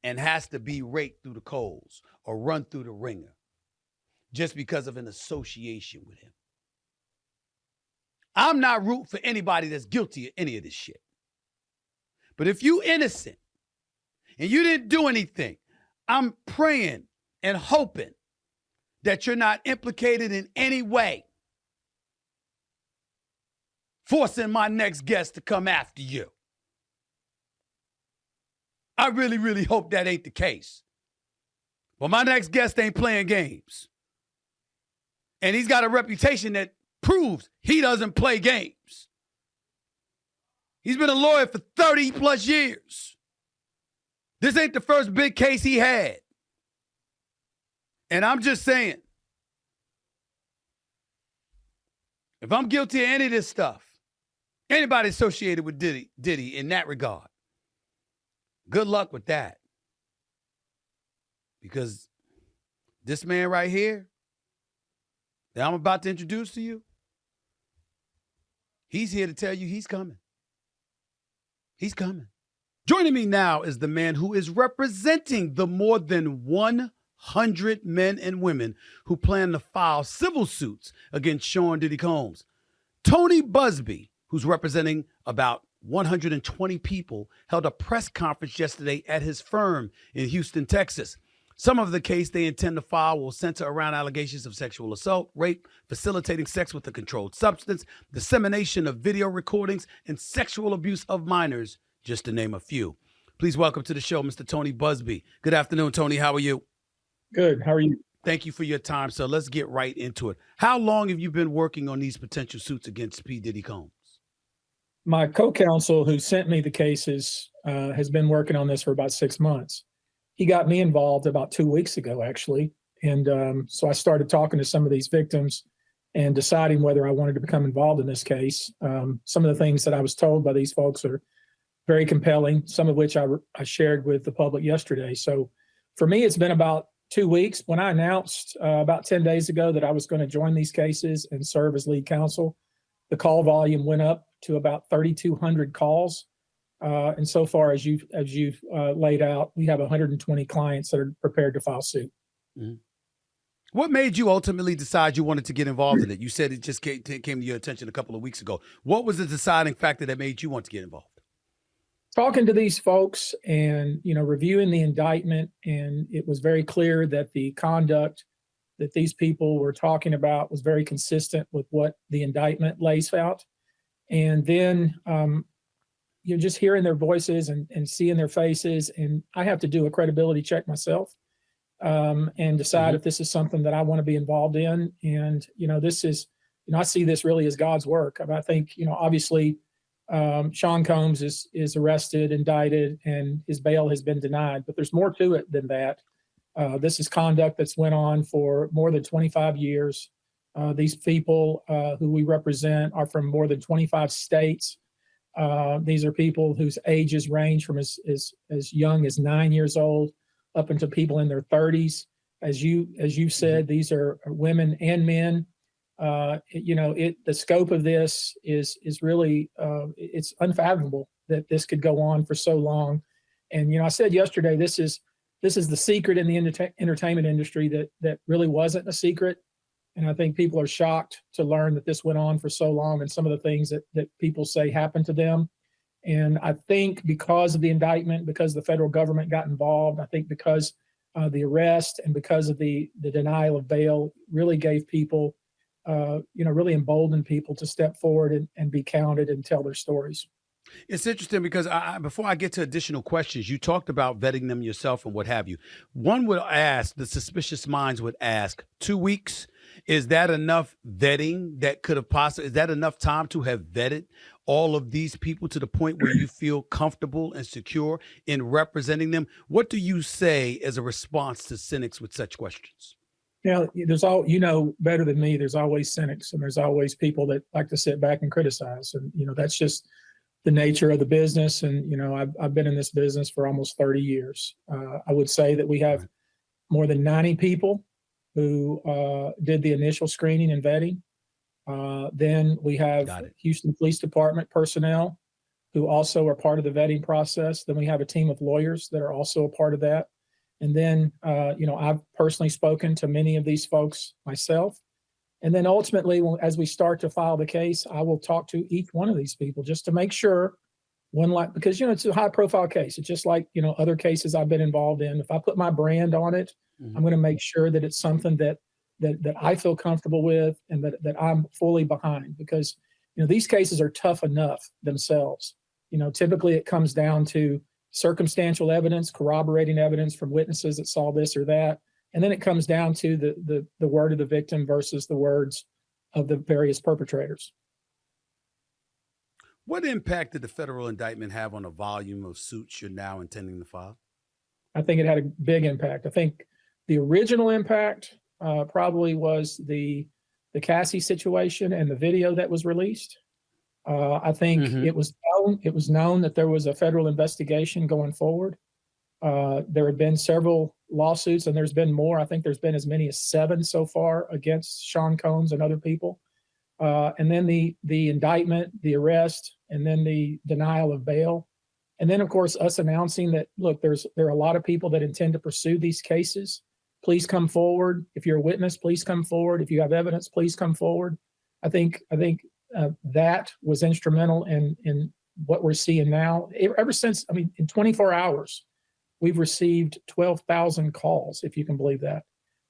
and has to be raked through the coals or run through the ringer just because of an association with him. I'm not rooting for anybody that's guilty of any of this shit. But if you innocent and you didn't do anything, I'm praying and hoping that you're not implicated in any way, forcing my next guest to come after you. I really, really hope that ain't the case. Well, my next guest ain't playing games. And he's got a reputation that proves he doesn't play games. He's been a lawyer for 30 plus years. This ain't the first big case he had. And I'm just saying, if I'm guilty of any of this stuff, anybody associated with Diddy in that regard, good luck with that. Because this man right here that I'm about to introduce to you, he's here to tell you he's coming. He's coming. Joining me now is the man who is representing the more than 100 men and women who plan to file civil suits against Sean Diddy Combs. Tony Buzbee, who's representing about 120 people, held a press conference yesterday at his firm in Houston, Texas. Some of the case they intend to file will center around allegations of sexual assault, rape, facilitating sex with a controlled substance, dissemination of video recordings, and sexual abuse of minors, just to name a few. Please welcome to the show, Mr. Tony Buzbee. Good afternoon, Tony. How are you? Good. How are you? Thank you for your time, sir. Let's get right into it. How long have you been working on these potential suits against P. Diddy Combs? My co-counsel who sent me the cases has been working on this for about 6 months. He got me involved about 2 weeks ago, actually. And so I started talking to some of these victims and deciding whether I wanted to become involved in this case. Some of the things that I was told by these folks are very compelling, some of which I shared with the public yesterday. So for me, it's been about 2 weeks. When I announced about 10 days ago that I was going to join these cases and serve as lead counsel, the call volume went up to about 3,200 calls. And so far, as you've laid out, we have 120 clients that are prepared to file suit. Mm-hmm. What made you ultimately decide you wanted to get involved in it? You said it just came to your attention a couple of weeks ago. What was the deciding factor that made you want to get involved? Talking to these folks and, reviewing the indictment, and it was very clear that the conduct that these people were talking about was very consistent with what the indictment lays out. And then, just hearing their voices and seeing their faces, and I have to do a credibility check myself and decide if this is something that I want to be involved in. And, this is, I see this really as God's work. I think, obviously, Sean Combs is arrested, indicted, and his bail has been denied. But there's more to it than that. This is conduct that's went on for more than 25 years. These people who we represent are from more than 25 states. These are people whose ages range from as young as 9 years old up into people in their 30s. As you said, these are women and men. The scope of this is really it's unfathomable that this could go on for so long. And I said yesterday, this is the secret in the entertainment industry that really wasn't a secret. And I think people are shocked to learn that this went on for so long, and some of the things that people say happened to them. And I think because of the indictment, because the federal government got involved, I think because the arrest and because of the denial of bail really gave people, really emboldened people to step forward and be counted and tell their stories. It's interesting because before I get to additional questions, you talked about vetting them yourself and what have you. One would ask, the suspicious minds would ask, 2 weeks, is that enough vetting that could have possibly, is that enough time to have vetted all of these people to the point where you feel comfortable and secure in representing them? What do you say as a response to cynics with such questions? Yeah, there's better than me, there's always cynics, and there's always people that like to sit back and criticize. And, that's just the nature of the business. And, I've been in this business for almost 30 years. I would say that we have more than 90 people who did the initial screening and vetting. Then we have Houston Police Department personnel who also are part of the vetting process. Then we have a team of lawyers that are also a part of that. And then, I've personally spoken to many of these folks myself. And then ultimately, as we start to file the case, I will talk to each one of these people just to make sure because, it's a high profile case. It's just like, other cases I've been involved in. If I put my brand on it, I'm going to make sure that it's something that I feel comfortable with and that I'm fully behind, because, these cases are tough enough themselves. Typically it comes down to circumstantial evidence, corroborating evidence from witnesses that saw this or that. And then it comes down to the word of the victim versus the words of the various perpetrators. What impact did the federal indictment have on the volume of suits you're now intending to file? I think it had a big impact. I think the original impact probably was the Cassie situation and the video that was released. I think it was known that there was a federal investigation going forward. There had been several lawsuits, and there's been more. I think there's been as many as 7 so far against Sean Combs and other people. And then the indictment, the arrest, and then the denial of bail. And then, of course, us announcing that, look, there are a lot of people that intend to pursue these cases. Please come forward. If you're a witness, please come forward. If you have evidence, please come forward. I think that was instrumental in what we're seeing now. Ever since, in 24 hours, we've received 12,000 calls, if you can believe that.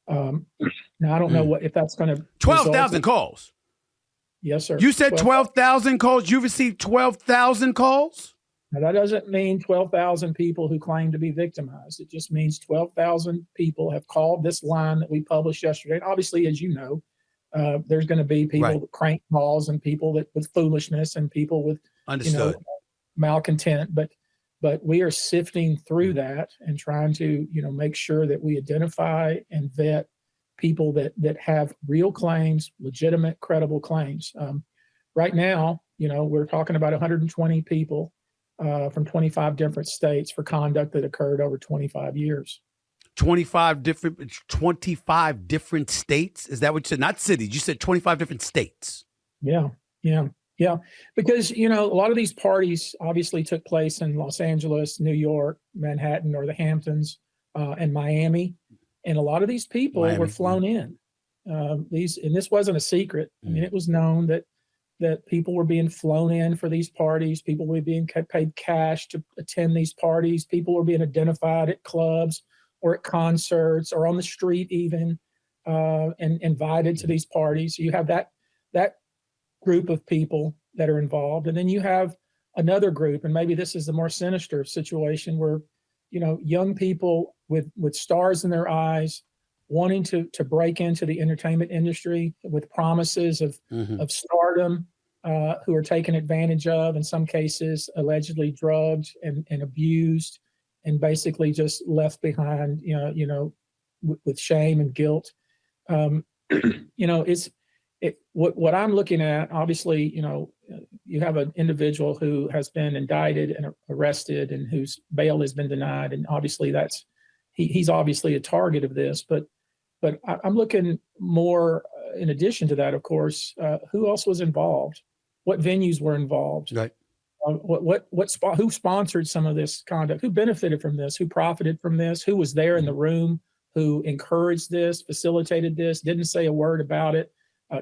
Now, I don't know if that's going to 12,000 calls. Yes, sir. You said 12,000 calls. You received 12,000 calls? Now, that doesn't mean 12,000 people who claim to be victimized. It just means 12,000 people have called this line that we published yesterday. And obviously, as you know, there's going to be people with crank calls and people that with foolishness and people with malcontent. But we are sifting through that and trying to make sure that we identify and vet people that have real claims, legitimate, credible claims. Right now, we're talking about 120 people from 25 different states for conduct that occurred over 25 years. 25 different states? Is that what you said? Not cities. You said 25 different states. Yeah. Because, a lot of these parties obviously took place in Los Angeles, New York, Manhattan, or the Hamptons, and Miami. And a lot of these people were flown in. And this wasn't a secret. I mean, it was known that people were being flown in for these parties. People were being paid cash to attend these parties. People were being identified at clubs or at concerts or on the street even, and invited to these parties. So you have that group of people that are involved. And then you have another group, and maybe this is the more sinister situation where, young people with stars in their eyes wanting to break into the entertainment industry with promises of stardom, who are taken advantage of, in some cases, allegedly drugged and abused, and basically just left behind, with shame and guilt. What I'm looking at, obviously, you have an individual who has been indicted and arrested and whose bail has been denied. And obviously he's obviously a target of this, but I'm looking more, in addition to that, of course, who else was involved? What venues were involved? Right. Who sponsored some of this conduct? Who benefited from this? Who profited from this? Who was there in the room? Who encouraged this, facilitated this, didn't say a word about it,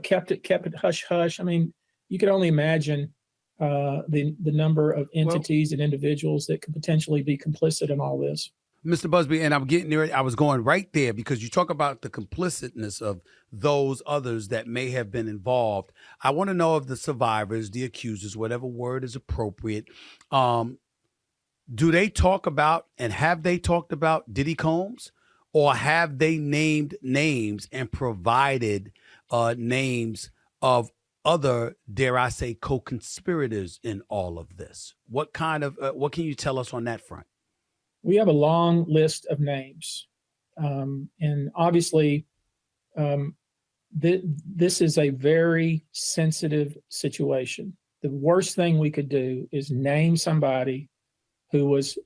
kept it hush hush? I mean, you could only imagine the number of entities and individuals that could potentially be complicit in all this. Mr. Buzbee, and I'm getting there. I was going right there because you talk about the complicitness of those others that may have been involved. I want to know of the survivors, the accusers, whatever word is appropriate. Do they talk about, and have they talked about, Diddy Combs? Or have they named names and provided names of other, dare I say, co-conspirators in all of this? What can you tell us on that front? We have a long list of names. And obviously, this is a very sensitive situation. The worst thing we could do is name somebody who was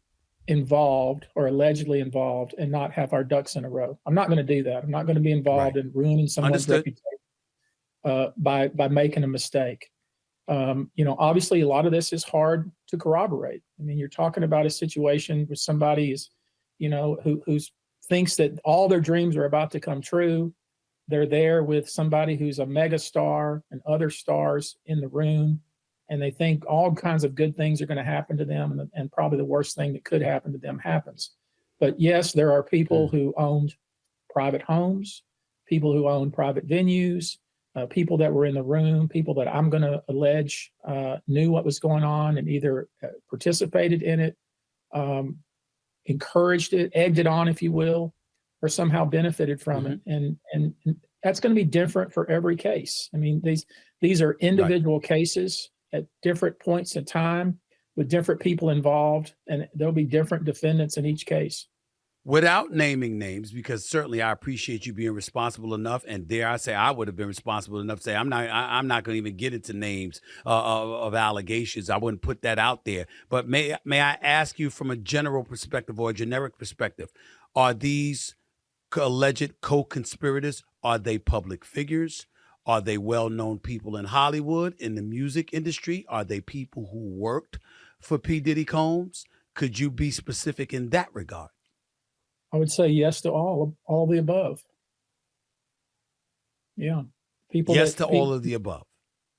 involved or allegedly involved and not have our ducks in a row. I'm not going to do that. I'm not going to be involved in ruining someone's reputation by making a mistake. Obviously a lot of this is hard to corroborate. I mean, you're talking about a situation where somebody is, who thinks that all their dreams are about to come true. They're there with somebody who's a mega star and other stars in the room, and they think all kinds of good things are going to happen to them, and probably the worst thing that could happen to them happens. But yes, there are people who owned private homes, people who owned private venues, people that were in the room, people that I'm going to allege knew what was going on and either participated in it, encouraged it, egged it on, if you will, or somehow benefited from it. And that's going to be different for every case. I mean, these are individual cases at different points in time with different people involved, and there'll be different defendants in each case. Without naming names, because certainly I appreciate you being responsible enough, and dare I say I would have been responsible enough to say I'm not going to even get into names of allegations. I wouldn't put that out there. But may I ask you from a general perspective or a generic perspective, are these alleged co-conspirators, are they public figures? Are they well-known people in Hollywood, in the music industry? Are they people who worked for P. Diddy Combs? Could you be specific in that regard? I would say yes to all the above. Yeah. All of the above.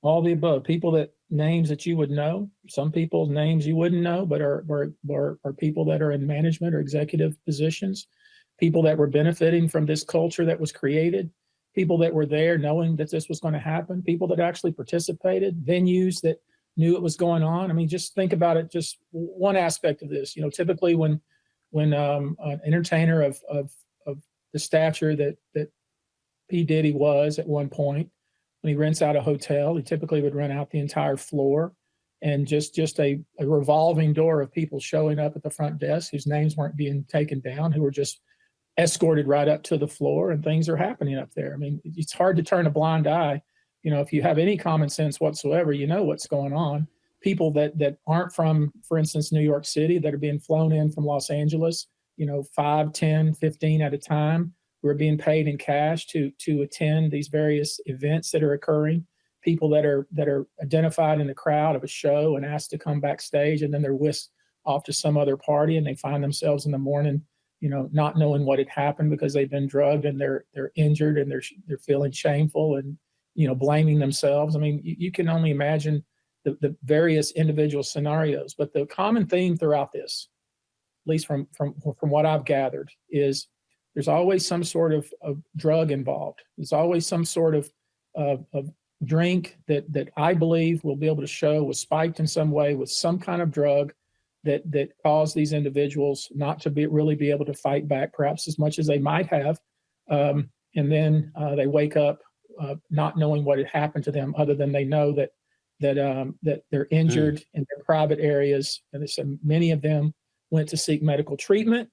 All the above. People that names that you would know, some people's names you wouldn't know, but are people that are in management or executive positions, people that were benefiting from this culture that was created, people that were there knowing that this was going to happen, people that actually participated, venues that knew it was going on. I mean, just think about it. Just one aspect of this. Typically when an entertainer of the stature that P. Diddy was at one point, when he rents out a hotel, he typically would rent out the entire floor, and just a revolving door of people showing up at the front desk whose names weren't being taken down, who were just escorted right up to the floor, and things are happening up there. I mean, it's hard to turn a blind eye. If you have any common sense whatsoever, you know what's going on. People that aren't from, for instance, New York City, that are being flown in from Los Angeles, 5, 10, 15 at a time, who are being paid in cash to attend these various events that are occurring. People that are identified in the crowd of a show and asked to come backstage, and then they're whisked off to some other party, and they find themselves in the morning, not knowing what had happened because they've been drugged, and they're injured, and they're feeling shameful and blaming themselves. I mean, you can only imagine the various individual scenarios. But the common theme throughout this, at least from what I've gathered, is there's always some sort of drug involved. There's always some sort of drink that I believe will be able to show was spiked in some way with some kind of drug that caused these individuals not to really be able to fight back, perhaps as much as they might have. And then they wake up not knowing what had happened to them, other than they know that they're injured in their private areas. And many of them went to seek medical treatment.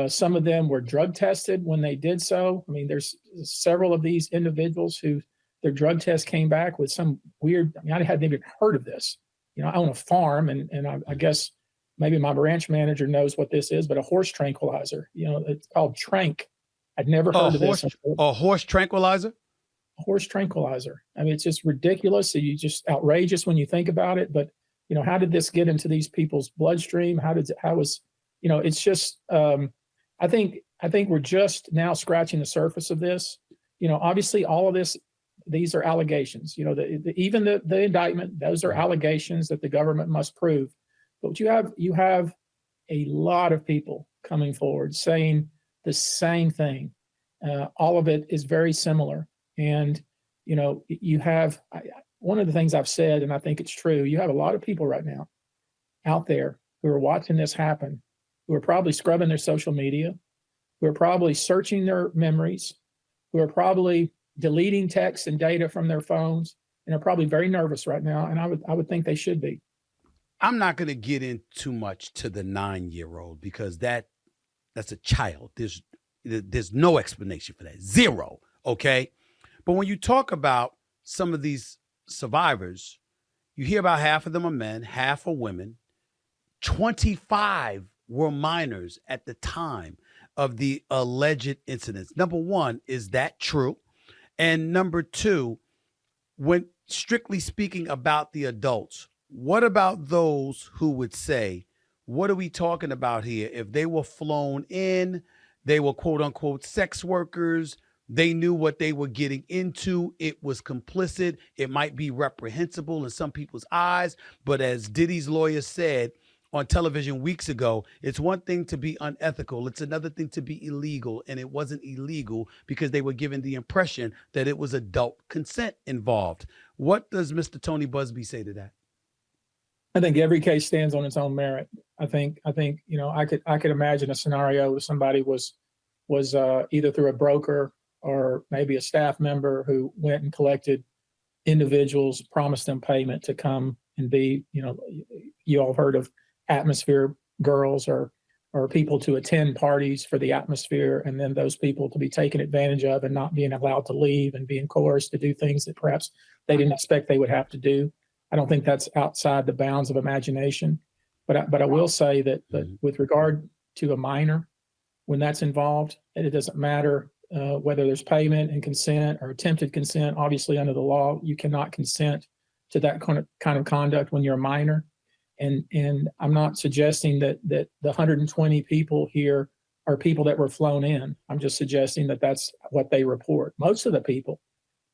Some of them were drug tested when they did so. I mean, there's several of these individuals who their drug test came back with some weird, I hadn't even heard of this. I own a farm, and I guess maybe my ranch manager knows what this is, but a horse tranquilizer, it's called Trank. I'd never heard of this. A horse tranquilizer? A horse tranquilizer. I mean, it's just ridiculous. You just outrageous when you think about it. But, how did this get into these people's bloodstream? It's just, I think we're just now scratching the surface of this. Obviously all of this, these are allegations, even the indictment, those are allegations that the government must prove. But you have a lot of people coming forward saying the same thing. All of it is very similar. And, you have, one of the things I've said, and I think it's true, you have a lot of people right now out there who are watching this happen, who are probably scrubbing their social media, who are probably searching their memories, who are probably deleting texts and data from their phones, and are probably very nervous right now. And I would think they should be. I'm not going to get in too much to the 9-year-old because that's a child. There's no explanation for that. Zero. Okay. But when you talk about some of these survivors, you hear about half of them are men, half are women. 25 were minors at the time of the alleged incidents. Number one, is that true? And number two, when strictly speaking about the adults, what about those who would say, what are we talking about here? If they were flown in, they were quote unquote sex workers, they knew what they were getting into, it was complicit, it might be reprehensible in some people's eyes, but as Diddy's lawyer said on television weeks ago, it's one thing to be unethical, it's another thing to be illegal, and it wasn't illegal because they were given the impression that it was adult consent involved. What does Mr. Tony Buzbee say to that? I think every case stands on its own merit. I think I could imagine a scenario where somebody was either through a broker or maybe a staff member who went and collected individuals, promised them payment to come and be, you all have heard of atmosphere girls or people to attend parties for the atmosphere, and then those people to be taken advantage of and not being allowed to leave and being coerced to do things that perhaps they didn't expect they would have to do. I don't think that's outside the bounds of imagination, but I will say that with regard to a minor, when that's involved, it doesn't matter whether there's payment and consent or attempted consent. Obviously, under the law, you cannot consent to that kind of conduct when you're a minor. And I'm not suggesting that the 120 people here are people that were flown in. I'm just suggesting that that's what they report. Most of the people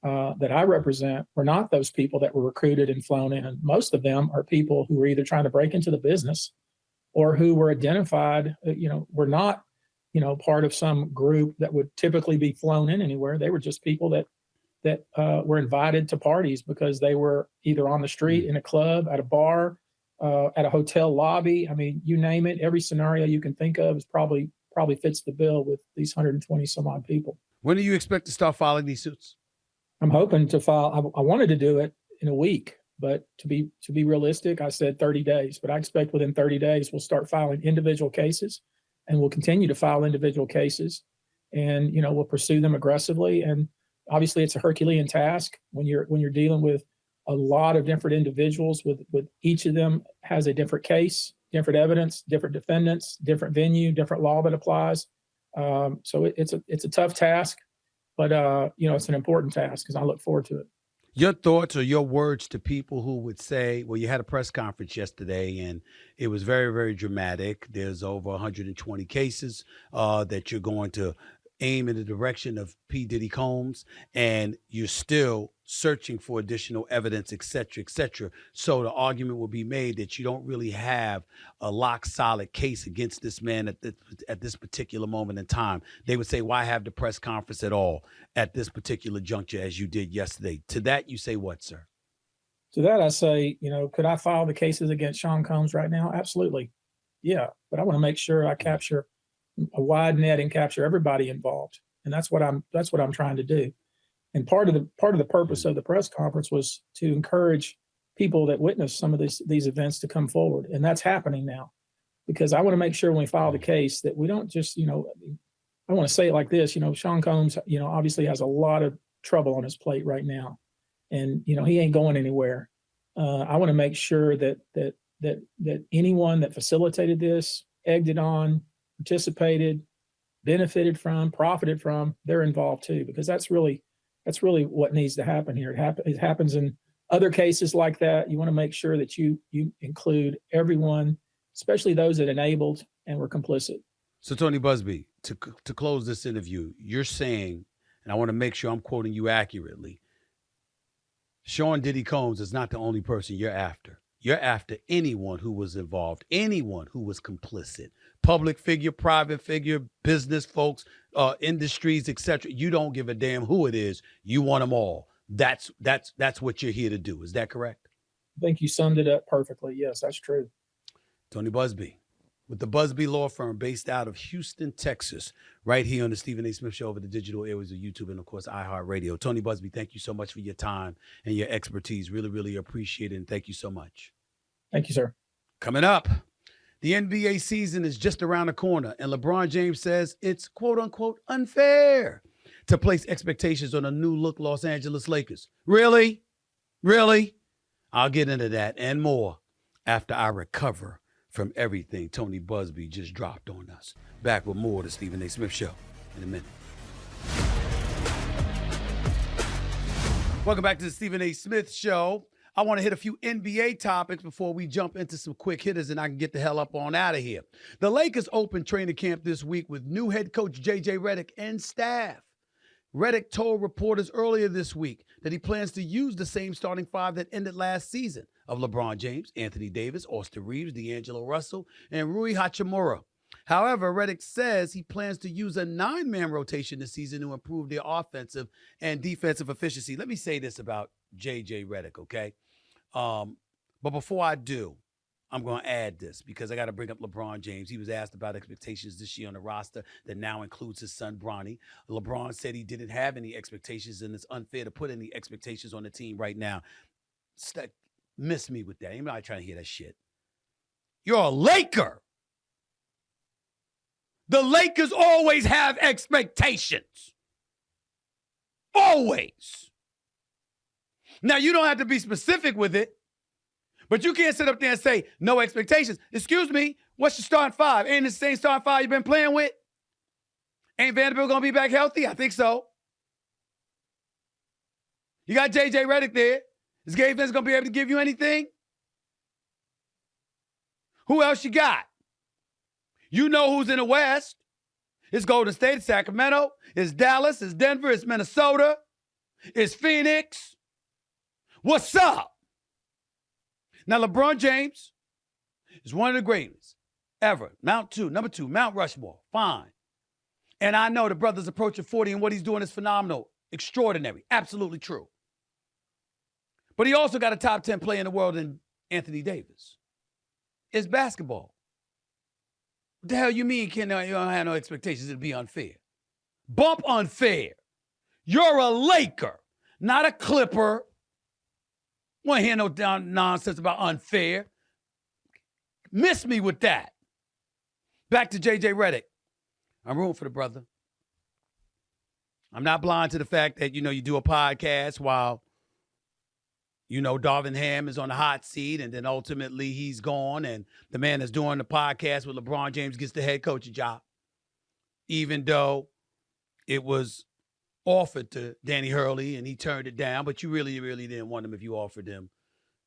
that I represent were not those people that were recruited and flown in. Most of them are people who were either trying to break into the business or who were identified, were not, part of some group that would typically be flown in anywhere. They were just people that that were invited to parties because they were either on the street, in a club, at a bar, at a hotel lobby. I mean, you name it. Every scenario you can think of is probably fits the bill with these 120 some odd people. When do you expect to start filing these suits? I'm hoping to file. I wanted to do it in a week, but to be realistic, I said 30 days. But I expect within 30 days we'll start filing individual cases, and we'll continue to file individual cases, and we'll pursue them aggressively. And obviously, it's a Herculean task when you're dealing with a lot of different individuals. With each of them has a different case, different evidence, different defendants, different venue, different law that applies. So it's a tough task, but it's an important task because I look forward to it. Your thoughts or your words to people who would say, well, you had a press conference yesterday and it was very, very dramatic. There's over 120 cases that you're going to aim in the direction of P. Diddy Combs, and you're still searching for additional evidence, et cetera, et cetera. So the argument will be made that you don't really have a lock solid case against this man at this particular moment in time. They would say, why have the press conference at all at this particular juncture as you did yesterday? To that, you say what, sir? To that, I say, could I file the cases against Sean Combs right now? Absolutely. Yeah. But I want to make sure I capture a wide net and capture everybody involved. And that's what I'm trying to do. And part of the purpose of the press conference was to encourage people that witnessed some of these events to come forward. And that's happening now, because I want to make sure when we file the case that we don't just, I want to say it like this, Sean Combs, obviously has a lot of trouble on his plate right now, and, he ain't going anywhere. I want to make sure that anyone that facilitated this, egged it on, participated, benefited from, profited from, they're involved too, because that's really what needs to happen here. It happens in other cases like that. You want to make sure that you include everyone, especially those that enabled and were complicit. So Tony Buzbee, to close this interview, you're saying, and I want to make sure I'm quoting you accurately, Sean Diddy Combs is not the only person you're after. You're after anyone who was involved, anyone who was complicit. Public figure, private figure, business folks, industries, etc. You don't give a damn who it is. You want them all. That's what you're here to do. Is that correct? I think you summed it up perfectly. Yes, that's true. Tony Buzbee with the Buzbee Law Firm based out of Houston, Texas, right here on the Stephen A. Smith Show over the digital airways of YouTube and, of course, iHeartRadio. Tony Buzbee, thank you so much for your time and your expertise. Really, really appreciate it, and thank you so much. Thank you, sir. Coming up, the NBA season is just around the corner, and LeBron James says it's quote-unquote unfair to place expectations on a new-look Los Angeles Lakers. Really? Really? I'll get into that and more after I recover from everything Tony Buzbee just dropped on us. Back with more of the Stephen A. Smith Show in a minute. Welcome back to the Stephen A. Smith Show. I want to hit a few NBA topics before we jump into some quick hitters and I can get the hell up on out of here. The Lakers opened training camp this week with new head coach J.J. Redick and staff. Redick told reporters earlier this week that he plans to use the same starting five that ended last season of LeBron James, Anthony Davis, Austin Reeves, D'Angelo Russell, and Rui Hachimura. However, Redick says he plans to use a 9-man rotation this season to improve their offensive and defensive efficiency. Let me say this about J.J. Redick, okay? But before I do, I'm going to add this because I got to bring up LeBron James. He was asked about expectations this year on the roster that now includes his son, Bronny. LeBron said he didn't have any expectations, and it's unfair to put any expectations on the team right now. Miss me with that. Anybody trying to hear that shit? You're a Laker. The Lakers always have expectations. Always. Now, you don't have to be specific with it, but you can't sit up there and say, no expectations. Excuse me, what's your starting five? Ain't it the same starting five you've been playing with? Ain't Vanderbilt going to be back healthy? I think so. You got J.J. Redick there. Is Gabe Vince going to be able to give you anything? Who else you got? You know who's in the West. It's Golden State, it's Sacramento, it's Dallas, it's Denver, it's Minnesota, it's Phoenix. What's up? Now, LeBron James is one of the greatest ever. Number two, Mount Rushmore. Fine. And I know the brother's approaching 40 and what he's doing is phenomenal. Extraordinary. Absolutely true. But he also got a top 10 player in the world in Anthony Davis. It's basketball. What the hell you mean, Ken? You don't have no expectations. It'd be unfair. Bump unfair. You're a Laker, not a Clipper. Want to hear no nonsense about unfair. Miss me with that. Back to J.J. Redick. I'm rooting for the brother. I'm not blind to the fact that, you do a podcast while, Darvin Ham is on the hot seat, and then ultimately he's gone, and the man that's doing the podcast with LeBron James gets the head coaching job, even though it was offered to Danny Hurley, and he turned it down, but you really, really didn't want him if you offered him,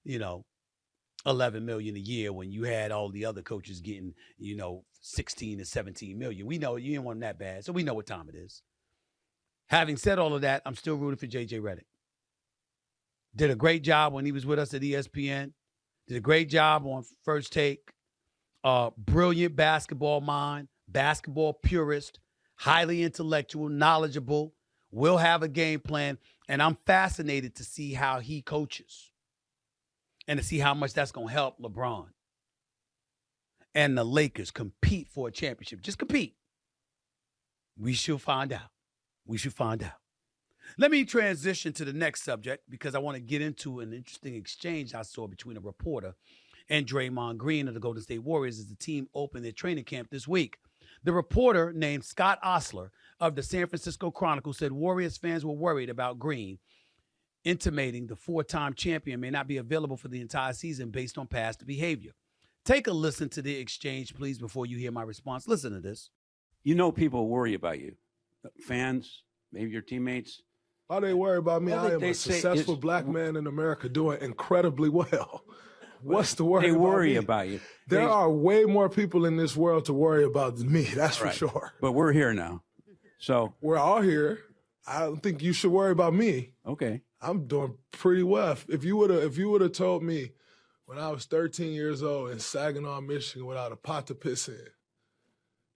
$11 million a year when you had all the other coaches getting, 16 to 17 million. We know you didn't want him that bad, so we know what time it is. Having said all of that, I'm still rooting for J.J. Redick. Did a great job when he was with us at ESPN. Did a great job on First Take. Brilliant basketball mind, basketball purist, highly intellectual, knowledgeable, will have a game plan, and I'm fascinated to see how he coaches and to see how much that's going to help LeBron and the Lakers compete for a championship. Just compete. We shall find out. We should find out. Let me transition to the next subject because I want to get into an interesting exchange I saw between a reporter and Draymond Green of the Golden State Warriors as the team opened their training camp this week. The reporter, named Scott Ostler of the San Francisco Chronicle, said Warriors fans were worried about Green, intimating the four-time champion may not be available for the entire season based on past behavior. Take a listen to the exchange, please, before you hear my response. Listen to this. People worry about you. Fans, maybe your teammates. Why they worry about me? I am a successful black man in America doing incredibly well. What's the worry about me? They worry about you. There are way more people in this world to worry about than me, that's for sure. But we're here now. So we're all here. I don't think you should worry about me. Okay. I'm doing pretty well. If you would have told me when I was 13 years old in Saginaw, Michigan, without a pot to piss in,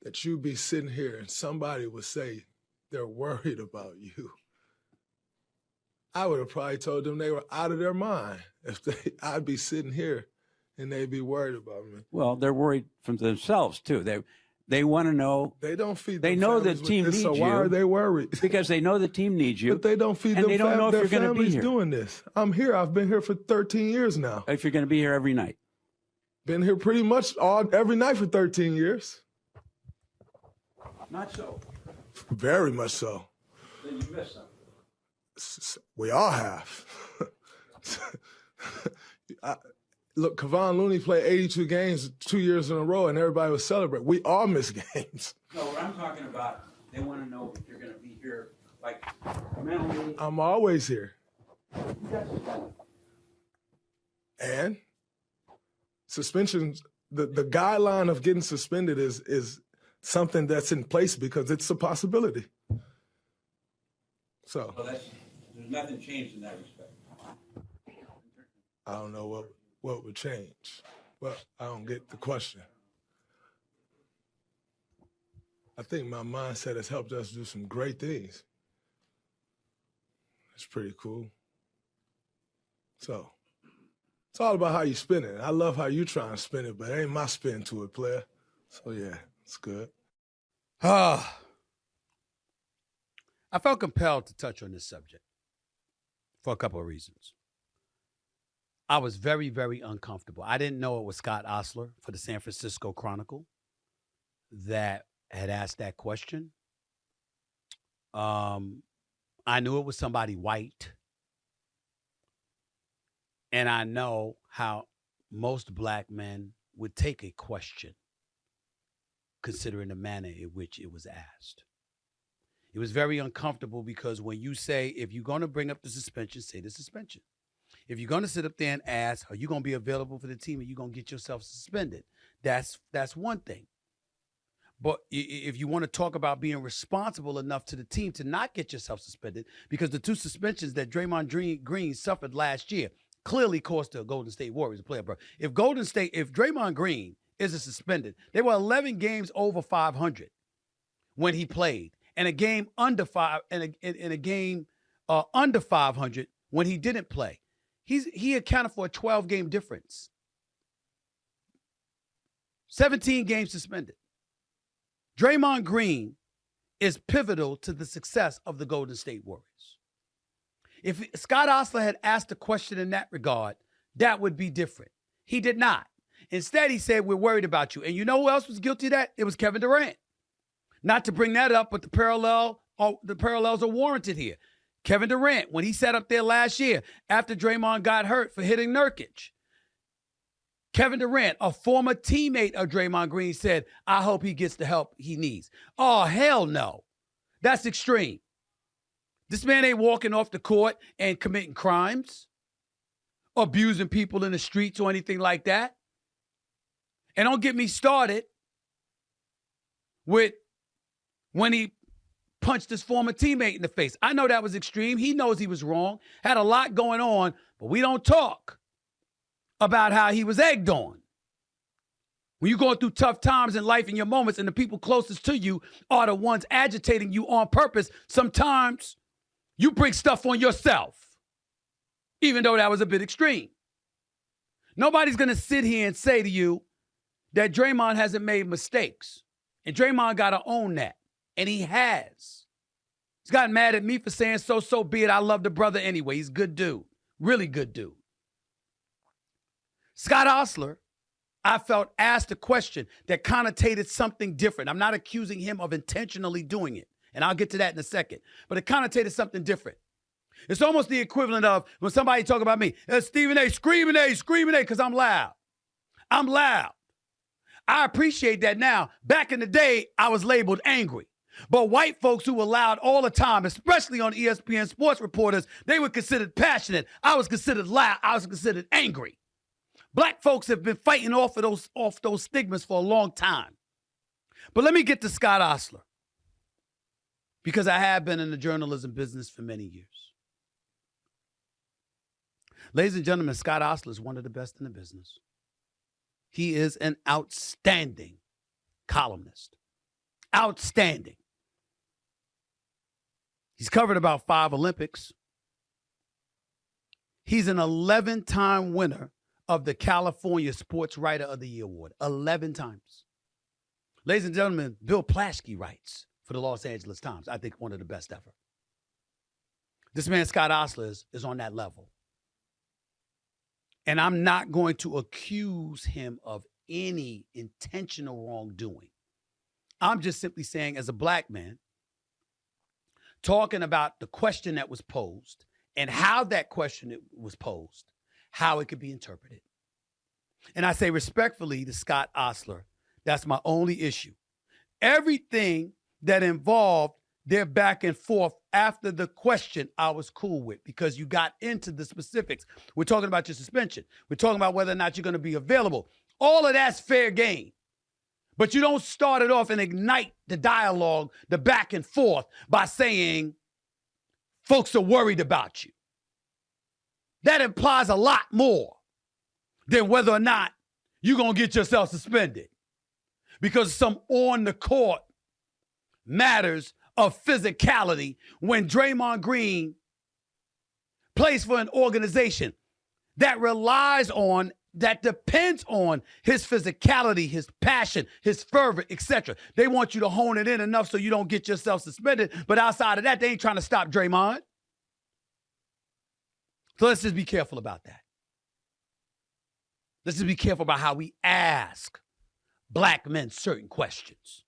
that you'd be sitting here and somebody would say they're worried about you, I would have probably told them they were out of their mind. I'd be sitting here and they'd be worried about me. Well, they're worried from themselves too. They want to know. They don't feed. They know the team needs you. So why are they worried? Because they know the team needs you. But they don't feed them. They don't know if you're going to be here. Doing this. I'm here. I've been here for 13 years now. If you're going to be here every night. Been here pretty much every night for 13 years. Not so. Very much so. Then you missed something. We all have. Look, Kevon Looney played 82 games 2 years in a row, and everybody was celebrating. We all miss games. No, what I'm talking about, they want to know if you're going to be here, like, mentally. I'm always here. And suspensions, the guideline of getting suspended is something that's in place because it's a possibility. So there's nothing changed in that respect. I don't know what would change. Well, I don't get the question. I think my mindset has helped us do some great things. It's pretty cool. So it's all about how you spin it. I love how you try and spin it, but it ain't my spin to it, player. So yeah, it's good. I felt compelled to touch on this subject for a couple of reasons. I was very, very uncomfortable. I didn't know it was Scott Ostler for the San Francisco Chronicle that had asked that question. I knew it was somebody white. And I know how most black men would take a question considering the manner in which it was asked. It was very uncomfortable because when you say, if you're going to bring up the suspension, say the suspension. If you're going to sit up there and ask, are you going to be available for the team or you going to get yourself suspended? That's one thing. But if you want to talk about being responsible enough to the team to not get yourself suspended, because the two suspensions that Draymond Green suffered last year clearly cost the Golden State Warriors a player, bro. If Draymond Green isn't suspended, they were 11 games over 500 when he played. And a game under 5 and a game under 500 when he didn't play. He accounted for a 12-game difference. 17 games suspended. Draymond Green is pivotal to the success of the Golden State Warriors. If Scott Ostler had asked a question in that regard, that would be different. He did not. Instead, he said, we're worried about you. And you know who else was guilty of that? It was Kevin Durant. Not to bring that up, but the parallels are warranted here. Kevin Durant, when he sat up there last year after Draymond got hurt for hitting Nurkic, Kevin Durant, a former teammate of Draymond Green, said, I hope he gets the help he needs. Oh, hell no. That's extreme. This man ain't walking off the court and committing crimes, abusing people in the streets or anything like that. And don't get me started with when he punched his former teammate in the face. I know that was extreme. He knows he was wrong, had a lot going on, but we don't talk about how he was egged on. When you're going through tough times in life in your moments and the people closest to you are the ones agitating you on purpose, sometimes you bring stuff on yourself, even though that was a bit extreme. Nobody's going to sit here and say to you that Draymond hasn't made mistakes. And Draymond got to own that. And he has. He's gotten mad at me for saying so be it. I love the brother anyway. He's a good dude. Really good dude. Scott Ostler, I felt, asked a question that connotated something different. I'm not accusing him of intentionally doing it, and I'll get to that in a second. But it connotated something different. It's almost the equivalent of when somebody talk about me, Stephen A, screaming A, because I'm loud. I'm loud. I appreciate that now. Back in the day, I was labeled angry. But white folks who were loud all the time, especially on ESPN sports reporters, they were considered passionate. I was considered loud. I was considered angry. Black folks have been fighting off those stigmas for a long time. But let me get to Scott Ostler, because I have been in the journalism business for many years. Ladies and gentlemen, Scott Ostler is one of the best in the business. He is an outstanding columnist. Outstanding. He's covered about 5 Olympics. He's an 11-time winner of the California Sports Writer of the Year Award. 11 times. Ladies and gentlemen, Bill Plaschke writes for the Los Angeles Times. I think one of the best ever. This man, Scott Ostler, is on that level. And I'm not going to accuse him of any intentional wrongdoing. I'm just simply saying, as a black man, talking about the question that was posed and how that question was posed, how it could be interpreted. And I say respectfully to Scott Ostler, that's my only issue. Everything that involved their back and forth after the question, I was cool with, because you got into the specifics. We're talking about your suspension. We're talking about whether or not you're going to be available. All of that's fair game. But you don't start it off and ignite the dialogue, the back and forth, by saying folks are worried about you. That implies a lot more than whether or not you're going to get yourself suspended because some on-the-court matters of physicality when Draymond Green plays for an organization that relies on, that depends on his physicality, his passion, his fervor, etc. They want you to hone it in enough so you don't get yourself suspended. But outside of that, they ain't trying to stop Draymond. So let's just be careful about that. Let's just be careful about how we ask black men certain questions.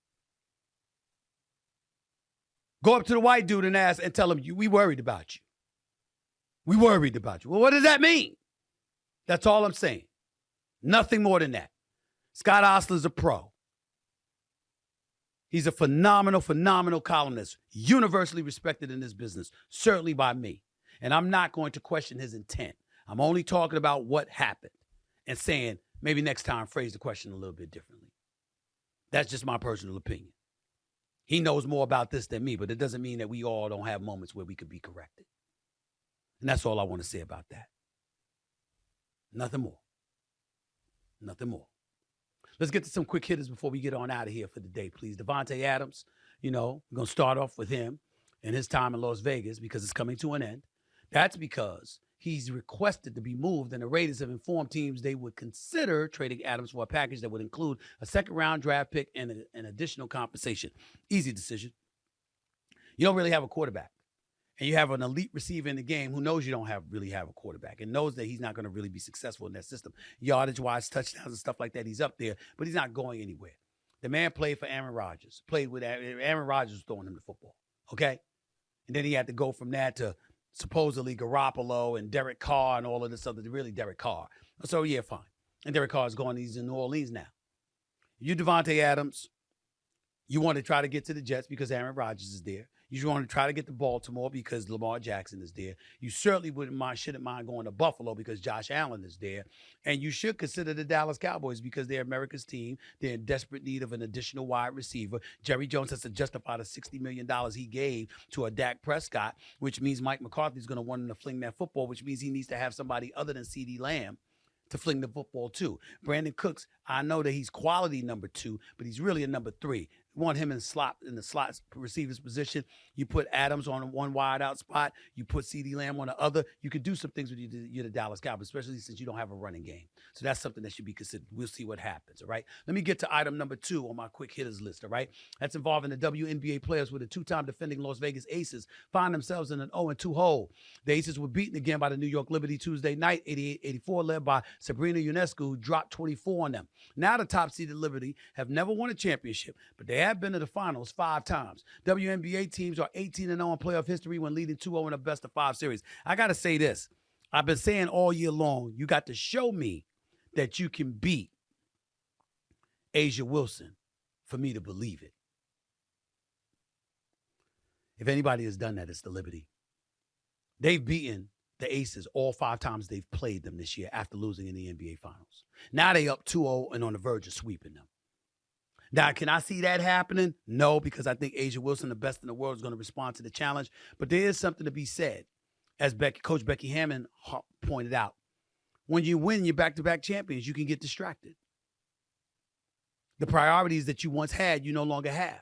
Go up to the white dude and ask and tell him, we worried about you. We worried about you. Well, what does that mean? That's all I'm saying. Nothing more than that. Scott Ostler's a pro. He's a phenomenal columnist, universally respected in this business, certainly by me. And I'm not going to question his intent. I'm only talking about what happened and saying maybe next time phrase the question a little bit differently. That's just my personal opinion. He knows more about this than me, but it doesn't mean that we all don't have moments where we could be corrected. And that's all I want to say about that. Nothing more. Nothing more. Let's get to some quick hitters before we get on out of here for the day, please. Davante Adams, we're going to start off with him. in his time in Las Vegas because it's coming to an end. That's because he's requested to be moved, and the Raiders have informed teams they would consider trading Adams for a package that would include a second-round draft pick and an additional compensation. Easy decision. You don't really have a quarterback, and you have an elite receiver in the game who knows you don't really have a quarterback and knows that he's not going to really be successful in that system. Yardage-wise, touchdowns and stuff like that, he's up there, but he's not going anywhere. The man played for Aaron Rodgers, Aaron Rodgers was throwing him the football, okay? And then he had to go from that to supposedly Garoppolo and Derek Carr and all of this other, really Derek Carr. So, yeah, fine. And Derek Carr is going, he's in New Orleans now. You, Davante Adams, you want to try to get to the Jets because Aaron Rodgers is there. You want to try to get to Baltimore because Lamar Jackson is there. You certainly shouldn't mind going to Buffalo because Josh Allen is there. And you should consider the Dallas Cowboys because they're America's team. They're in desperate need of an additional wide receiver. Jerry Jones has to justify the $60 million he gave to a Dak Prescott, which means Mike McCarthy's going to want him to fling that football, which means he needs to have somebody other than CeeDee Lamb to fling the football too. Brandon Cooks, I know that he's quality number 2, but he's really a number 3. You want him in the slot receiver's position. You put Adams on one wide out spot. You put CeeDee Lamb on the other. You could do some things with you're the Dallas Cowboys, especially since you don't have a running game. So that's something that should be considered. We'll see what happens, all right? Let me get to item number 2 on my quick hitters list, all right? That's involving the WNBA players with the 2-time defending Las Vegas Aces find themselves in an 0-2 hole. The Aces were beaten again by the New York Liberty Tuesday night, 88-84, led by Sabrina Ionescu, who dropped 24 on them. Now the top-seeded Liberty have never won a championship, but they have been to the finals 5 times. WNBA teams are 18-0 in playoff history when leading 2-0 in a best-of-5 series. I got to say this. I've been saying all year long, you got to show me that you can beat A'ja Wilson for me to believe it. If anybody has done that, it's the Liberty. They've beaten the Aces all 5 times they've played them this year after losing in the NBA Finals. Now they up 2-0 and on the verge of sweeping them. Now, can I see that happening? No, because I think A'ja Wilson, the best in the world, is going to respond to the challenge. But there is something to be said, as Coach Becky Hammond pointed out. When you win your back-to-back champions, you can get distracted. The priorities that you once had, you no longer have.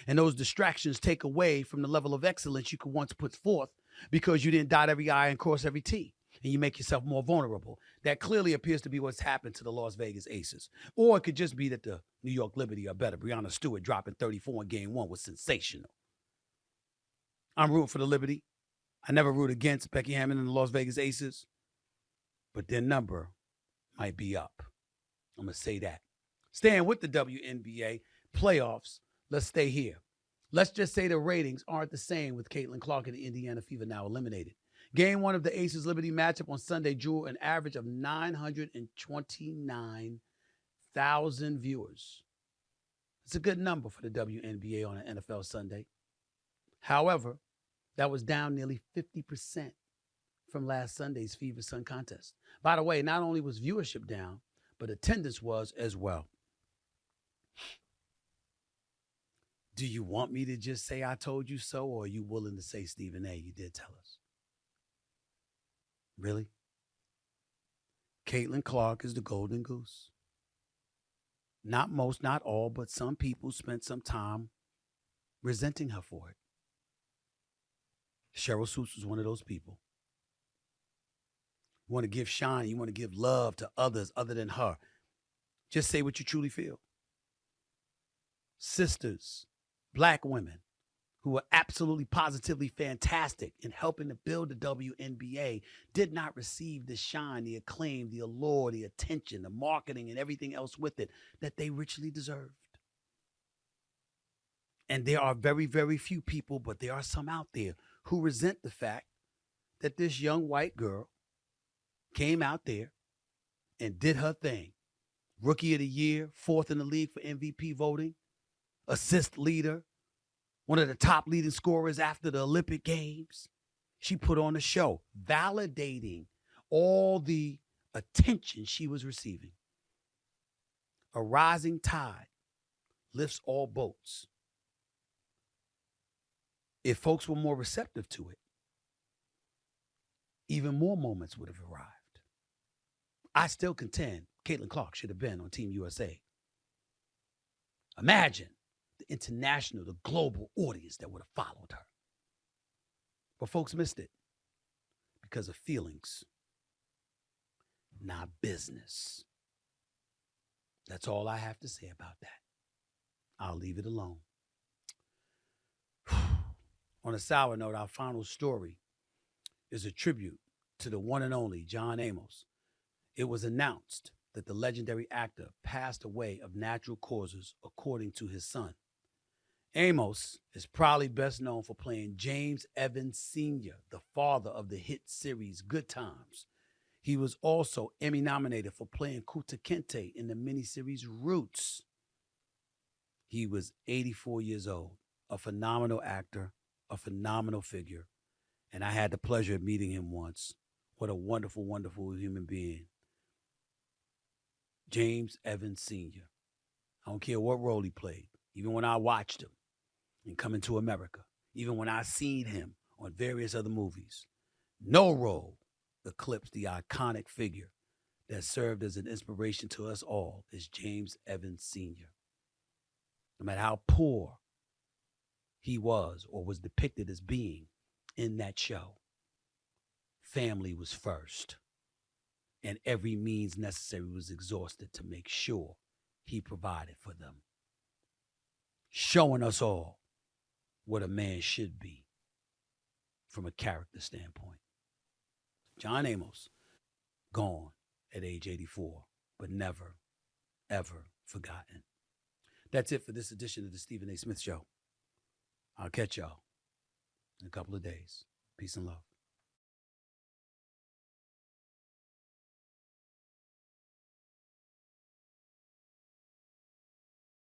And those distractions take away from the level of excellence you could once put forth because you didn't dot every I and cross every T. And you make yourself more vulnerable. That clearly appears to be what's happened to the Las Vegas Aces. Or it could just be that the New York Liberty are better. Breanna Stewart dropping 34 in Game 1 was sensational. I'm rooting for the Liberty. I never root against Becky Hammond and the Las Vegas Aces. But their number might be up. I'm going to say that. Staying with the WNBA playoffs, let's stay here. Let's just say the ratings aren't the same with Caitlin Clark and the Indiana Fever now eliminated. Game 1 of the Aces-Liberty matchup on Sunday drew an average of 929,000 viewers. It's a good number for the WNBA on an NFL Sunday. However, that was down nearly 50% from last Sunday's Fever Sun contest. By the way, not only was viewership down, but attendance was as well. Do you want me to just say I told you so, or are you willing to say, Stephen A., you did tell us? Really? Caitlin Clark is the golden goose. Not most, not all, but some people spent some time resenting her for it. Cheryl Swoops was one of those people. You want to give shine, you want to give love to others other than her. Just say what you truly feel. Sisters, Black women, who were absolutely positively fantastic in helping to build the WNBA, did not receive the shine, the acclaim, the allure, the attention, the marketing, and everything else with it that they richly deserved. And there are very, very few people, but there are some out there who resent the fact that this young white girl came out there and did her thing. Rookie of the Year, 4th in the league for MVP voting, assist leader, one of the top leading scorers after the Olympic Games. She put on a show, validating all the attention she was receiving. A rising tide lifts all boats. If folks were more receptive to it, even more moments would have arrived. I still contend Caitlin Clark should have been on Team USA. Imagine the international, the global audience that would have followed her. But folks missed it because of feelings, not business. That's all I have to say about that. I'll leave it alone. On a sour note, our final story is a tribute to the one and only John Amos. It was announced that the legendary actor passed away of natural causes, according to his son. Amos is probably best known for playing James Evans Sr., the father of the hit series Good Times. He was also Emmy-nominated for playing Kunta Kinte in the miniseries Roots. He was 84 years old, a phenomenal actor, a phenomenal figure, and I had the pleasure of meeting him once. What a wonderful, wonderful human being. James Evans Sr. I don't care what role he played, even when I watched him in Coming to America, even when I seen him on various other movies. No role eclipsed the iconic figure that served as an inspiration to us all as James Evans Sr. No matter how poor he was or was depicted as being in that show, family was first, and every means necessary was exhausted to make sure he provided for them, showing us all what a man should be from a character standpoint. John Amos, gone at age 84, but never, ever forgotten. That's it for this edition of the Stephen A. Smith Show. I'll catch y'all in a couple of days. Peace and love.